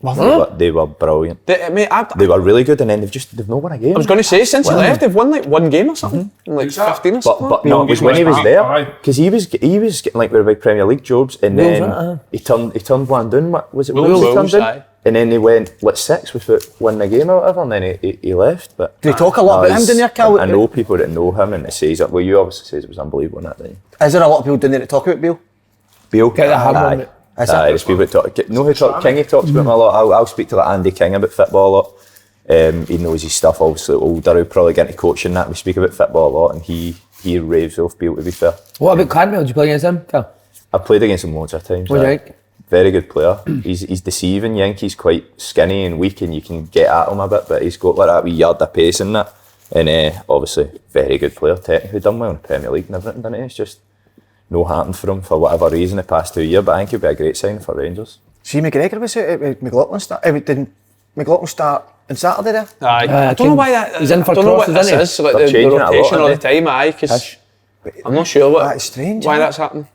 They were brilliant. They were really good, and then they've not won a game. I was going to say, since he left, they've won like 1 game or something, in like 15 or something. But no, it was when he was there, because he was getting like with the big Premier League jobs, and then he turned one down. What was it? Wolves he turned down? And then they went like 6 without winning a game or whatever, and then he left. But they talk a lot about him down there, Cal? I know people that know him, and they say that. Well, you obviously says it was unbelievable in that day. Is there a lot of people down there that talk about Beale? Beale? There's people that talk. No, Kingy talks about him a lot. I'll speak to like Andy King about football a lot. He knows his stuff. Obviously, older, he'll probably get into coaching that. We speak about football a lot, and he raves off Beale, to be fair. What about Clanmel? Did you play against him, Cal? I played against him loads of times. What do you think? Very good player. He's deceiving. He's quite skinny and weak, and you can get at him a bit, but he's got like that wee yard of pace in that. And obviously, very good player. Technically done well in the Premier League and everything, didn't he? It's just no happened for him for whatever reason the past 2 years, but I think he'll be a great signing for Rangers. See, McGregor was out with McLaughlin start. Did McLaughlin start on Saturday there? I don't know why that. He's in for I don't know what crosses, this is. Like the rotation all the time. Because I'm not sure what. That's strange. Why that's happening?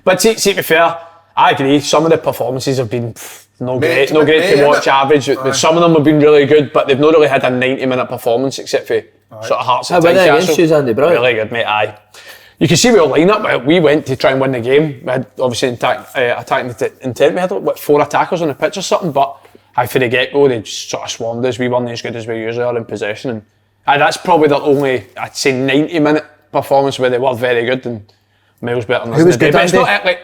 But see, to be fair, I agree. Some of the performances have been no great to watch. Average. Some of them have been really good, but they've not really had a 90-minute performance except for sort of Hearts and Tynecastle. Really good, mate. Aye. You can see we all line up. We went to try and win the game. We had obviously attacking intent. We had 4 attackers on the pitch or something, but for the get-go they just sort of swarmed us. We weren't as good as we usually are in possession, and that's probably the only, I'd say, 90-minute performance where they were very good and miles better than us. Who was good, but it's not like,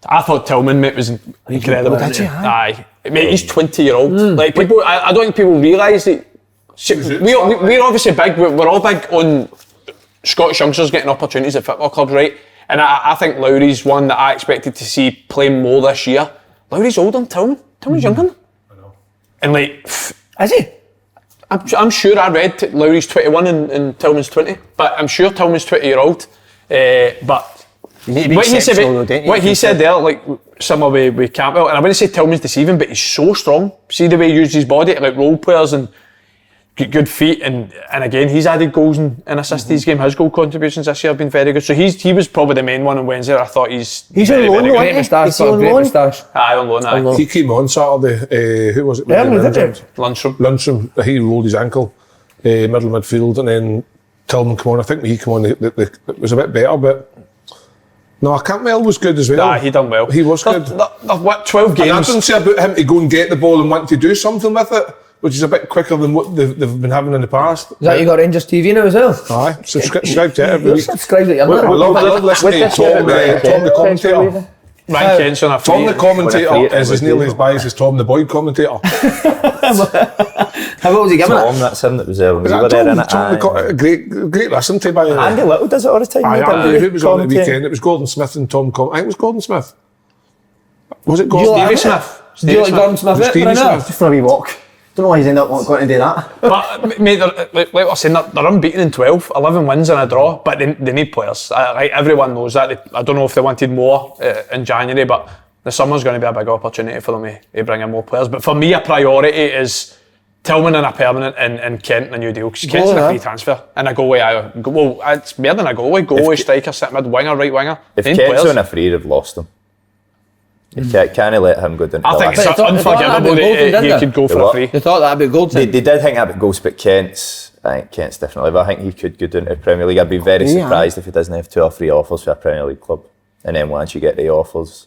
I thought Tillman, mate, was incredible. Aye, mate, he's 20-year-old. Like people, I don't think people realise that. We're obviously big. We're all big on Scottish youngsters getting opportunities at football clubs, right? And I think Lowry's one that I expected to see play more this year. Lowry's older than Tillman. Tillman's younger. I know. And like, Is he? I'm sure I read Lowry's 21 and Tillman's 20, but I'm sure Tillman's 20-year-old. But what he said there, like similar with Campbell, and I wouldn't say Tillman's deceiving, but he's so strong. See the way he uses his body to like role players and good feet, and again he's added goals and assists to his game. His goal contributions this year have been very good. So he was probably the main one on Wednesday. I thought he's on loan, Great moustache, on great loan? moustache. Aye, on loan. Aye. He came on Saturday. Who was it? Lunchroom. Lundstrom. He rolled his ankle, middle midfield, and then Tillman came on. I think when he came on, it was a bit better, but no, Campbell was good as well. Aye, he done well. He was good. What 12 games? And I didn't say about him to go and get the ball and want to do something with it, which is a bit quicker than what they've been having in the past. Is that you got Rangers TV now as well? Aye, subscribe to it every week. Subscribe to it. I love listening to Tom the commentator. Ryan Kent's on a Tom the commentator is as nearly as biased as Tom the Boyd commentator. How what was he giving Tom, it? that's him that was there when we were there, innit? Aye. Great listen to by the way. Andy Little does it all the time. Who was on at the weekend? It was Gordon Smith and Tom. I think it was Gordon Smith. Was it Do you Gordon? like Stevie it? Smith. Do you like Gordon Smith? Stevie Right now? Smith. Just for a wee walk. Don't know why he's ended up going to do that. But mate, like I was saying, they're unbeaten in 12, 11 wins and a draw, but they need players. Like everyone knows that. I don't know if they wanted more in January, but the summer's going to be a big opportunity for them to bring in more players. But for me, a priority is Tillman in a permanent and Kent in a new deal, because Kent's in a free transfer and a goalie. Well, it's more than a goalie, striker, centre mid, winger, right winger. If Kent's on a free, they've lost him. You can't let him go down to I the think last. it's unforgivable that he could go for a free. They thought that about Goldson. They did think that about goals, but Kent's different level. I think he could go down to the Premier League. I'd be very surprised if he doesn't have 2 or 3 offers for a Premier League club. And then once you get the offers,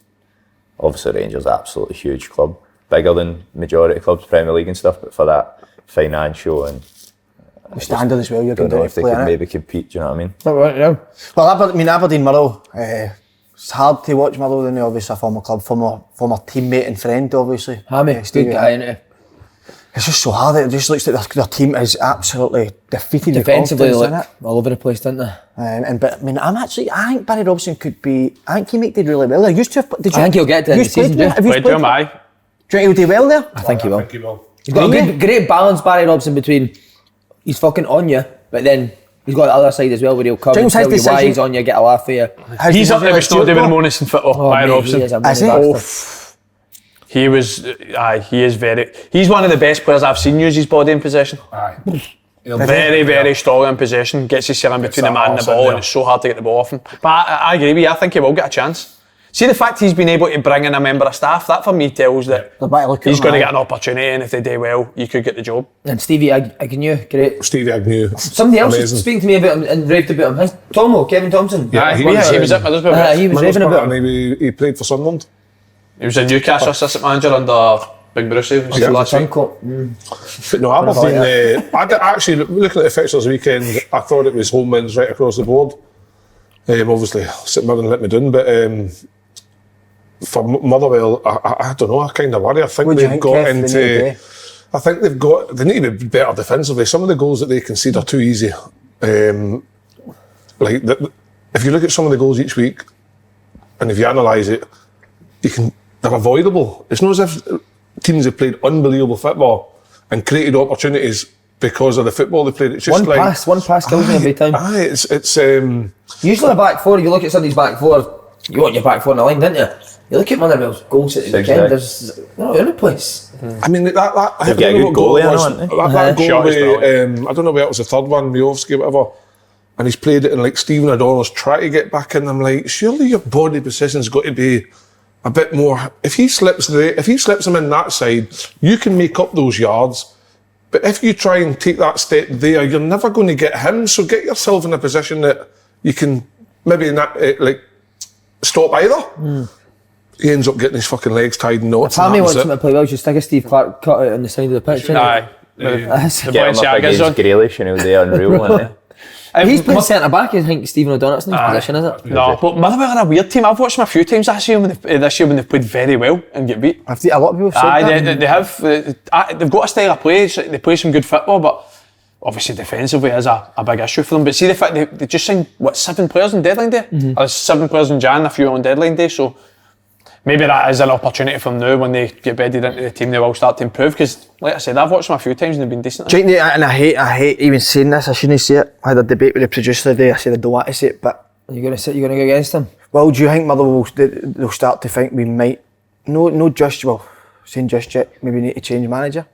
obviously Rangers are absolutely huge club, bigger than majority of clubs, Premier League and stuff. But for that financial and The standard as well, you're don't going know to if they play could in it. maybe compete. Do you know what I mean? Not right now. Well, Aberdeen Murrow, it's hard to watch Murrow, then obviously a former club, former teammate and friend, obviously. Hammy, good Stevie, guy, isn't he? It's just so hard. It just looks like their team is absolutely defeated. Defensively, the like, confidence all over the place, didn't they? but I mean, I think Barry Robson could be. I think he did really well. They used to have. Did you, I think he'll get to the you played season, there? yeah. Have you Played played to him, there? aye. Do you think he'll do well there? I think he will. He will. He's got a great balance, Barry Robson, between he's fucking on you, but then he's got the other side as well where he'll come and James, tell his you why decision- he's on you, get a laugh for you. He's up there with Snoddy with Monis and football, by mate, Robson. he is a Is he? money bastard. He was, he is he's one of the best players I've seen use his body in possession. Aye. Very, very strong in possession, gets his in between the man and the ball, and it's so hard to get the ball off him. But I agree with you, I think he will get a chance. See the fact he's been able to bring in a member of staff, that for me tells that They're better looking he's at going to him, get an opportunity, and if they do well, you could get the job. And Stevie Agnew, great. Stevie Agnew. Somebody else was Amazing. speaking to me about him and raved about him. Kevin Thompson. Yeah, he was at Middlesbrough. He was raving about him. And he played for Sunderland. He was a Newcastle assistant manager under Big Bruce last week. But no, Aberdeen, actually, looking at the fixtures this weekend, I thought it was home wins right across the board. Obviously, St Mirren let me down, but for Motherwell, I don't know, I kind of worry. I think What do you they've think, got Kev, they need to into... do? I think they need to be better defensively. Some of the goals that they concede are too easy. If you look at some of the goals each week, and if you analyse it, they're avoidable. It's not as if teams have played unbelievable football and created opportunities because of the football they played. It's just One pass kills you every time. Aye, it's Usually a back four, you look at somebody's back four, you want your back four in the line, don't you? You look at Motherwell's goals at the weekend, there's no other place. I mean that They've got a good goalie, aren't they? That goal Shot is with, brilliant. I don't know where it was, the third one, Miovski, whatever. And he's played it, and like Stephen O'Donnell's trying to get back in. I'm like, surely your body position's got to be a bit more. If he slips him in that side, you can make up those yards. But if you try and take that step there, you're never going to get him. So get yourself in a position that you can maybe not stop either. He ends up getting his fucking legs tied in knots. If Hammy wants him to play well, you stick a Steve Clark cut out on the side of the pitch. Aye. Get Get him up against on. Grealish and he'll be unreal, won't He's playing centre back. I think Stephen O'Donnell's in his position, is it? No, but Motherwell are a weird team. I've watched them a few times this year when they've played very well and get beat. A lot of people have said that. They have. They've got a style of play. They play some good football, but obviously defensively is a big issue for them. But see the fact they just signed 7 players on deadline day. There's 7 players in Jan, a few on deadline day. So maybe that is an opportunity for them now when they get bedded into the team. They will start to improve because, like I said, I've watched them a few times and they've been decent. And I hate even saying this. I shouldn't say it. I had a debate with the producer today. I said I don't want to say it, but You're going to go against them? well, do you think Motherwell they'll start to think we might saying just yet, maybe need to change manager?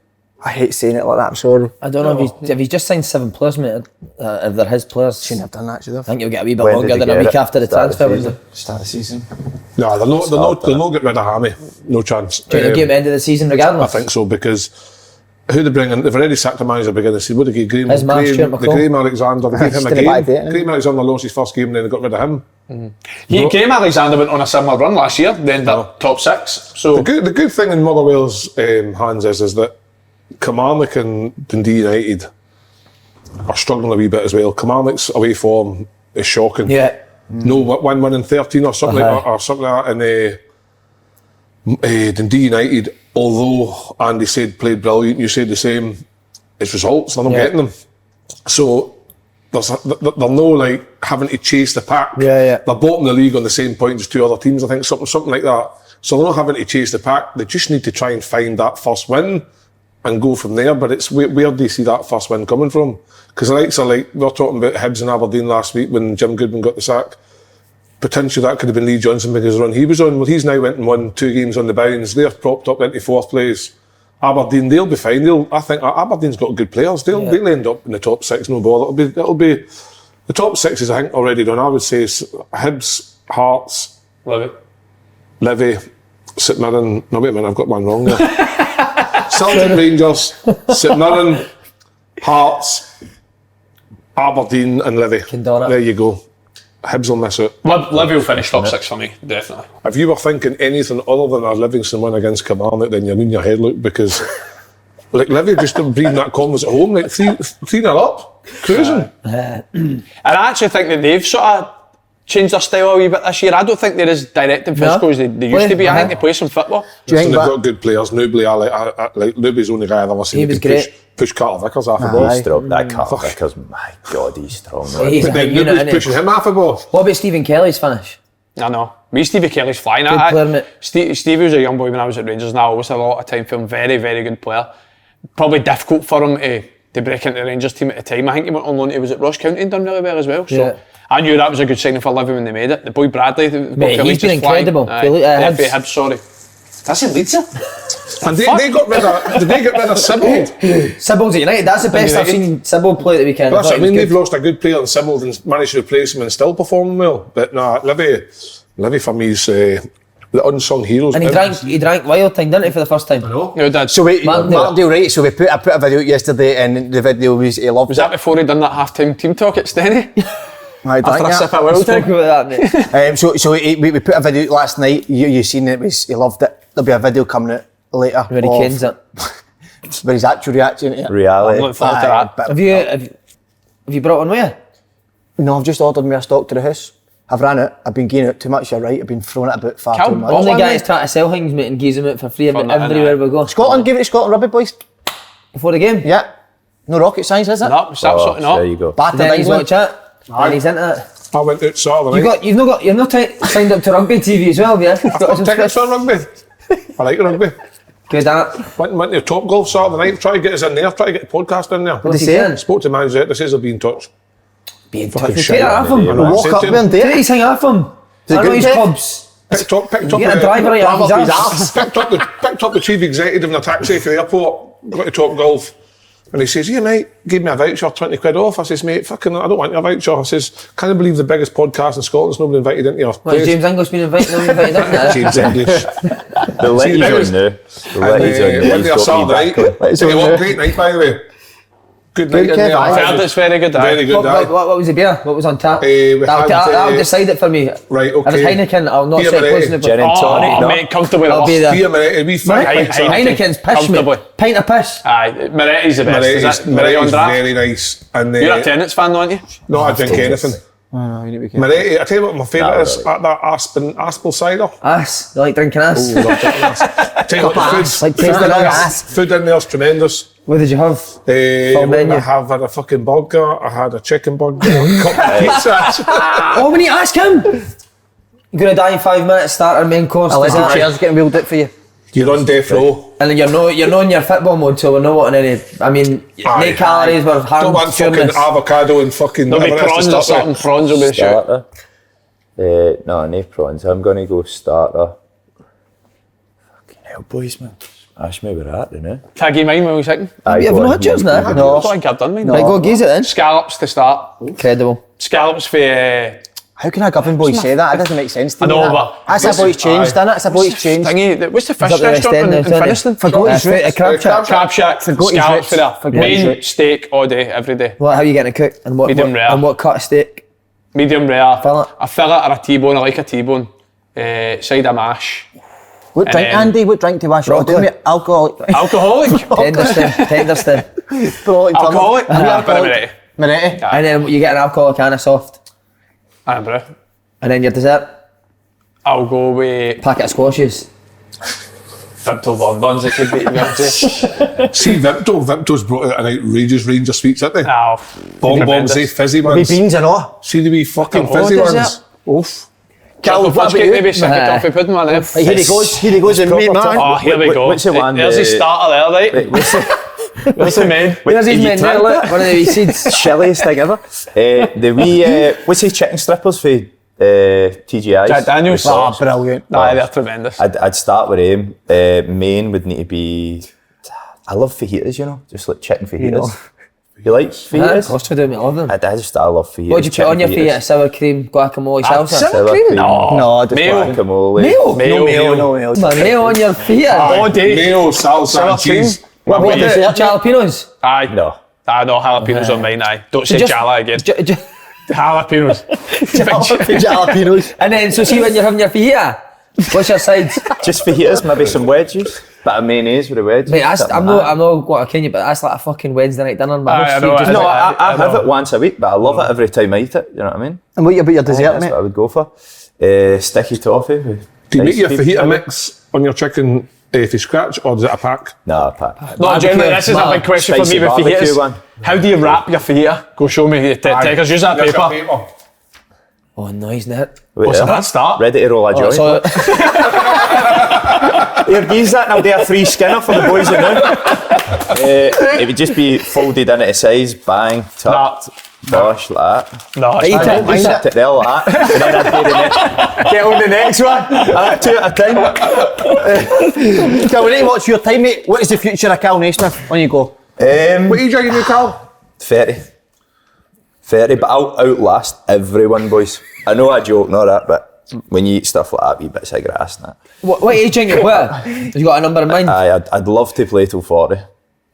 I hate saying it like that, I'm sorry. I don't know if he's just signed 7 players, mate. If they're his players, Shouldn't have done that, should I have. think you'll get a wee bit When longer did he than a get week it? after the Start of transfer the window. season. Start of the season. No, they'll not get rid of Hammy. No chance. Do you think they'll give him end of the season regardless? I think so, because who they bring in, they've already sacked the manager beginning of the season. What did they give His man, Stuart McCall. Graham Alexander, they gave him a Still a bad game. date, Graham Alexander lost his first game and then they got rid of him. Graham Alexander went on a similar run last year, then ended top 6. So The good thing in Motherwell's hands is that Kilmarnock and Dundee United are struggling a wee bit as well. Kilmarnock's away form is shocking. Yeah. No, 1 in 13 or something like that, or something like that. And Dundee United, although Andy said played brilliant, you said the same. It's results, they're not getting them. So they're no like having to chase the pack. Yeah. They're bottom of the league on the same point as 2 other teams. I think something like that. So they're not having to chase the pack. They just need to try and find that first win and go from there. But it's where do you see that first win coming from? Because the likes are like we were talking about Hibs and Aberdeen last week when Jim Goodwin got the sack. Potentially that could have been Lee Johnson because of the run he was on. Well, he's now went and won 2 games on the bounce. They're propped up into 4th place. Aberdeen, they'll be fine. I think Aberdeen's got good players. They'll end up in the top 6, no bother. It'll be the top 6 is I think already done. I would say Hibs, Hearts, Livy, St Mirren. No, wait a minute, I've got one wrong there. Celtic, Rangers, St Mirren, Hearts, Aberdeen and Livy. There you go. Hibs will miss it. Livy will finish top 6 for me, definitely. If you were thinking anything other than a Livingston win against Kilmarnock, then you're in your head, look, because like Livy just didn't breathe that confidence at home, like 3-0 up, cruising. And I actually think that they've sort of changed their style a wee bit this year. I don't think they're as direct and physical as they used to be. I think they play some football. Do you think They've that? got good players. Newbley, I like Newbley's the only guy I've ever seen He who was can great. push Carter Vickers off the He's ball. strong. That Carl Vickers, my God, he's strong. He's But then a unit, Newbley's innit? pushing him off the ball. What about Stephen Kelly's finish? I know. Me, Stevie Kelly's flying. Good player, mate. Stevie was a young boy when I was at Rangers, and I always had a lot of time for him. Very, very good player. Probably difficult for him to break into the Rangers team at the time. I think he went on loan. He was at Ross County and done really well as well. So Yeah. I knew that was a good signing for Livy when they made it. The boy Bradley, Mate, he's been incredible. Hibs, Hibs, sorry. That's in Leeds. And they got rid of. Did they get rid of Sibbald? Sybil's at United. That's the best I've seen Sybil play at the weekend. That's I what I thought mean. he was They've lost a good player in Sibbald and managed to replace him and still performing well. But no, Livy for me is the unsung heroes. good. And he drank wild time, didn't he, for the first time? No. No, Dad. So wait, Martindale. Martindale, right? So I put a video out yesterday, and the video was he loved Was that before he done that half-time team talk at Stenny? I After a sip of wild Spoke time? about that, mate. we put a video out last night. You seen it? He loved it. There'll be a video coming out later. Where he canes it. Where his actual reaction to it. Reality. I'm looking forward to that. But- Have you brought one with you? No, I've just ordered me a stock to the house. I've ran it. I've been gaining it too much. You're right. I've been throwing it about far Cal, too much. what Only one, guys mate? trying to sell things, mate, and geese them out for free For nothing, everywhere we go. Scotland, give it to Scotland Rugby boys. Before the game? Yeah. No rocket science, is it? No, it's absolutely There not. you go. Battered Then he's England. watch it. And he's into it. I went out Saturday night. You've not signed up to rugby TV as well, have you? I've got tickets for rugby. I like rugby. Good at it. Went to Top Golf Saturday night. Try to get us in there. Try to get the podcast in there. What's he they say? saying? Spoke to manager. They says they'll be in touch. Be in Fucking touch. shite, Take that off him. I know, I Walk said up to him, there and do Take it. his thing off him. I know good, his Dave? clubs. Picked up Get a driver out of his arse. picked up the chief executive in a taxi for the airport. Got to Top Golf. And he says, yeah, mate, give me a voucher, 20 quid off. I says, mate, fucking, I don't want your voucher. I says, can't you believe the biggest podcast in Scotland's nobody invited into your What, place? James English been invited in there? James English. The letty's on now. The letty's on now. Went there He's got me Saturday back on. night. Let's Hey, go what there. great night, by the way. Good night in Kev, there. aye. I've heard it's very good. Very good, aye. What was the beer? What was on tap? We That'll had, decide it for me. right, If it's okay. Heineken, I'll not Beer say Moretti. close enough. Gin and tonic, Oh, no? mate, comfortably I'll the be worst. there. Beer Moretti, we five pints of- Heineken's pish, Comfortably. mate. Pint of pish. Aye, Moretti's the best. Is Moretti's that Moretti on draft? very nice. And You're a tenants fan, aren't you? no, I drink anything. Moretti, I tell you what my favourite is, that Aspel cider. Ass. You like drinking ass? I tell you what, the Ass. Like food, tasting ass. food in there's tremendous. What did you have? What did menu. I have? I had a fucking burger, I had a chicken burger, a cup of pizza. Oh, we need to ask him. You're going to die in 5 minutes, start our main course. I'll let is the that- chairs getting wheeled out for you. You're on death row. And then you're not in your football mode, so we're not wanting any. I mean, no calories, we're Don't hard want fucking pureness. avocado and fucking... There'll be whatever else to prawns or start with. something. Prawns will be the shout. Starter. No prawns. I'm going to go starter. Fucking hell, boys, man. Ask me where we're at, now. Can I give mine when we're second? Have you not had yours now? I don't think I've done mine. Right, go geese it then. Scallops to start. Incredible. Scallops for... How can a government boy say that? It doesn't make sense to I me. know, that. but- That's a boy's changed, isn't it? It's a boy's changed. Thingy, what's the fish Is that the restaurant West End in now, Finnieston? Forgot his roots. A crab shack. Crab shack, Forgot his scallops roots. for that. Forgot his Main roots. steak all day, every day. What, how are you getting it cooked? And what, Medium rare. And what cut of steak? Medium rare. Fillet. A fillet or a T-bone, I like a T-bone. Side of mash. What drink, then- Andy? What drink to wash? Oh, do Broccoli. me alcoholic. Alcoholic? Tenderston. Alcoholic? Yeah, Bit of Moretti. Moretti. And then you get an alcoholic and a soft. Aye, bro. And then your dessert, I'll go with packet of squashes. Vimto bonbons, it could be, to be honest with you. See, Vimto's brought out an outrageous range of sweets, haven't they? Ow. Bonbons, fizzy Wee ones. beans and all. See the wee fucking Fucking fizzy hot ones. Oof. Cal, Chocolate what fudge about cake, you? maybe second toffee pudding, man. Right, here he goes, and me, man. Oh, here we go. What's the one? There's his starter there, right? What's the There's the main. There's his you men there, tried look, that? one of the wee seeds. shilliest thing ever? The wee, what's the chicken strippers for TGI's? Jack Daniels. Oh, brilliant. Aye, they're tremendous. I'd start with him. Main would need to be. I love fajitas, you know, just like chicken fajitas. You like Of fajitas? course we do, mate, I love them. I love fajitas. What did you put on your feet? Sour cream, guacamole, salsa? Sour cream? No, just Mayo. Guacamole. Mayo? No mayo, no mayo. Man, mayo on your feet. All day. Mayo, salsa, Sour and cheese. What What about is the it? jalapenos? Aye. No. Aye, no, jalapenos on mine, aye. Don't say just- jala again. Jalapenos. Jalapenos. And then, so see when you're having your fajita, what's your sides? Just fajitas, maybe some wedges. Bit of mayonnaise with the wedges. Mate, something I'm like not going to Kenya, but that's like a fucking Wednesday night dinner. Man. Aye, I know, that. No, I I have know. it once a week, but I love it every time I eat it. You know what I mean? And what about your dessert, That's mate? what I would go for. Sticky toffee. with Do you make nice your cream. fajita mix on your chicken from scratch, or is it a pack? No, pack. No, generally, this is a big question for me Spicy with barbecue fajitas. one. How do you wrap your fajita? Go show me. Take us, use that There's a paper. Oh, nice, net. Wait What's there. that start? Ready to roll a joint. So, Here, use that and I'll do a free skinner for the boys at now. It would just be folded into size, bang, tucked, bosh, like that. No, Eat it's it. fine. Just sit it there like that. And then I'd do the next. Get on the next one. 2 at a time. Cal, we need to watch your time, mate. What is the future of Kal Naismith? On you go. What age are you now, Cal? 30, but I'll outlast everyone, boys. I know I joke and all that, but when you eat stuff like that, wee bits of grass and that. what age are you play? Have you got a number in mind? I'd love to play till 40.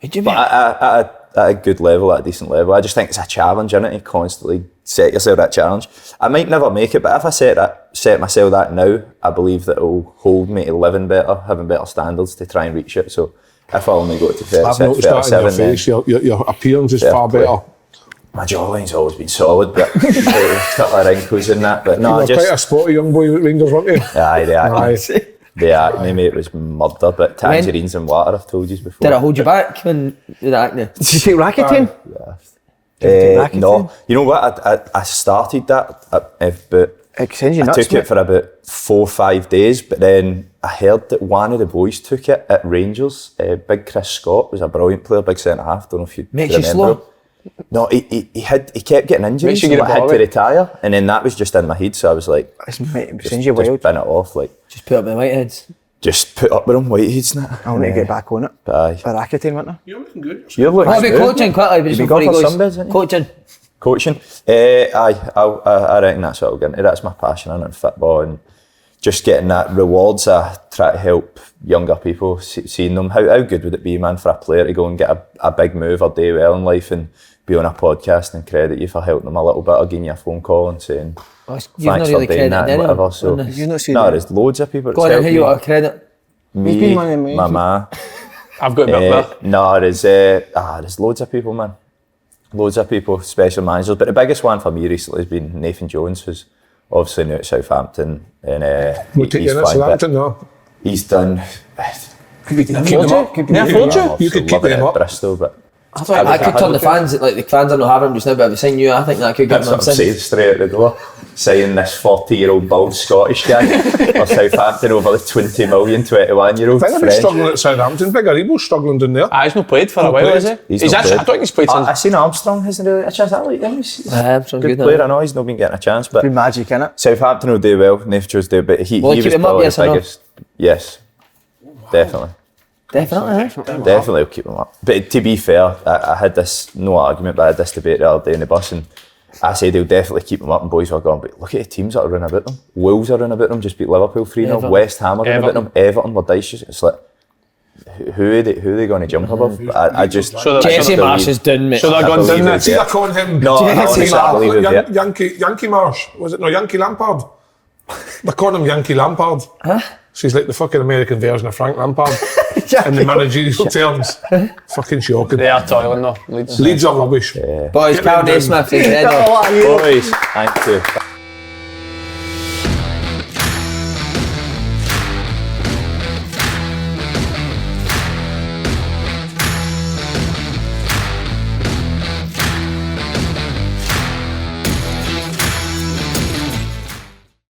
Would you, But mate? at a good level, at a decent level. I just think it's a challenge, innit? You constantly set yourself that challenge. I might never make it, but if I set myself that now, I believe that it'll hold me to living better, having better standards to try and reach it. So if I only go to 36, I've noticed that in your 37, then face. Your appearance is Fair far play. better. my jawline's always been solid, but a couple of wrinkles in that. But You no, were quite a just sporty young boy with Rangers, weren't you? aye, the Aye. acne. The acne, mate, was murder. But tangerines and water, I've told you before. Did it hold you back when you had acne? Did you take racketing? racketing? No, you know what? I started that, but It sends you I nuts, took it mate. for about 4 or 5 days. But then I heard that one of the boys took it at Rangers. Big Chris Scott was a brilliant player, big centre half. Don't know if you Makes you remember. slow. No, he kept getting injuries. Makes you get So a I had ball to out. retire, and then that was just in my head. So I was like, It just sends you wild. bin it off, like Just put up the whiteheads. just put up with him, Whiteheads and that. I want to get back on it. Aye. For racketing, wasn't You're looking good. You're looking What about good. coaching quickly? But just You've before been he gone for goes. some bits, haven't you? Coaching. Coaching, I reckon that's what I'll get into. That's my passion in football, and just getting that rewards. I try to help younger people, seeing them. How good would it be, man, for a player to go and get a big move or do well in life and be on a podcast and credit you for helping them a little bit, or giving you a phone call and saying Oh, you've not thanks really for doing that credited and anyone. whatever. So You've not seen no, that? there's loads of people. Go on, that's who you helped got a credit? Who's me, been one of them, my ma. I've got a bit there. No, there's loads of people, man. Loads of people, special managers. But the biggest one for me recently has been Nathan Jones, who's obviously now at Southampton. And We'll take you in at fine, but Southampton, no? he's done. Could be keep them Told up. you. Yeah, I told you. I'm You could also keep loving them it up. at Bristol, but I could turn the fans, like the fans are not having him just now, but if I sign you, I think that could get that's them what I'm saying, straight out the door. signing this 40-year-old bald Scottish guy, or Southampton over the 20 million 21-year-old I think he's French. struggling at Southampton. Big Aribo's struggling down there. He's not played for a while, played. has he? He's not actually, played. I don't think he's played since. I seen Armstrong hasn't really a chance. I like him. He's Armstrong good good, player. aye. I know he's not been getting a chance, but Be magic, innit? Southampton will do well. Nathaniel's do, but he Will he was keep him up, probably yes the or no? biggest. Yes, definitely. Definitely. Will keep him up. But to be fair, I had this, no argument, but I had this debate the other day in the bus, and I said he'll definitely keep him up, and boys were going, but look at the teams that are running about them. Wolves are running about them, just beat Liverpool 3-0. Everton. West Ham are running about them. Everton were dice. It's like, who are they going to jump above? I just... So Jesse Marsh is down, mate. So they're going down there. See, they're calling him No, I honestly believe it. Yankee Marsh. Was it no Yankee Lampard? They're calling him Yankee Lampard. Huh? So he's like the fucking American version of Frank Lampard in the managerial terms. Fucking shocking. They are toiling though. Leeds are rubbish. Boys, Kal Naismith, he's dead. Boys, thank you.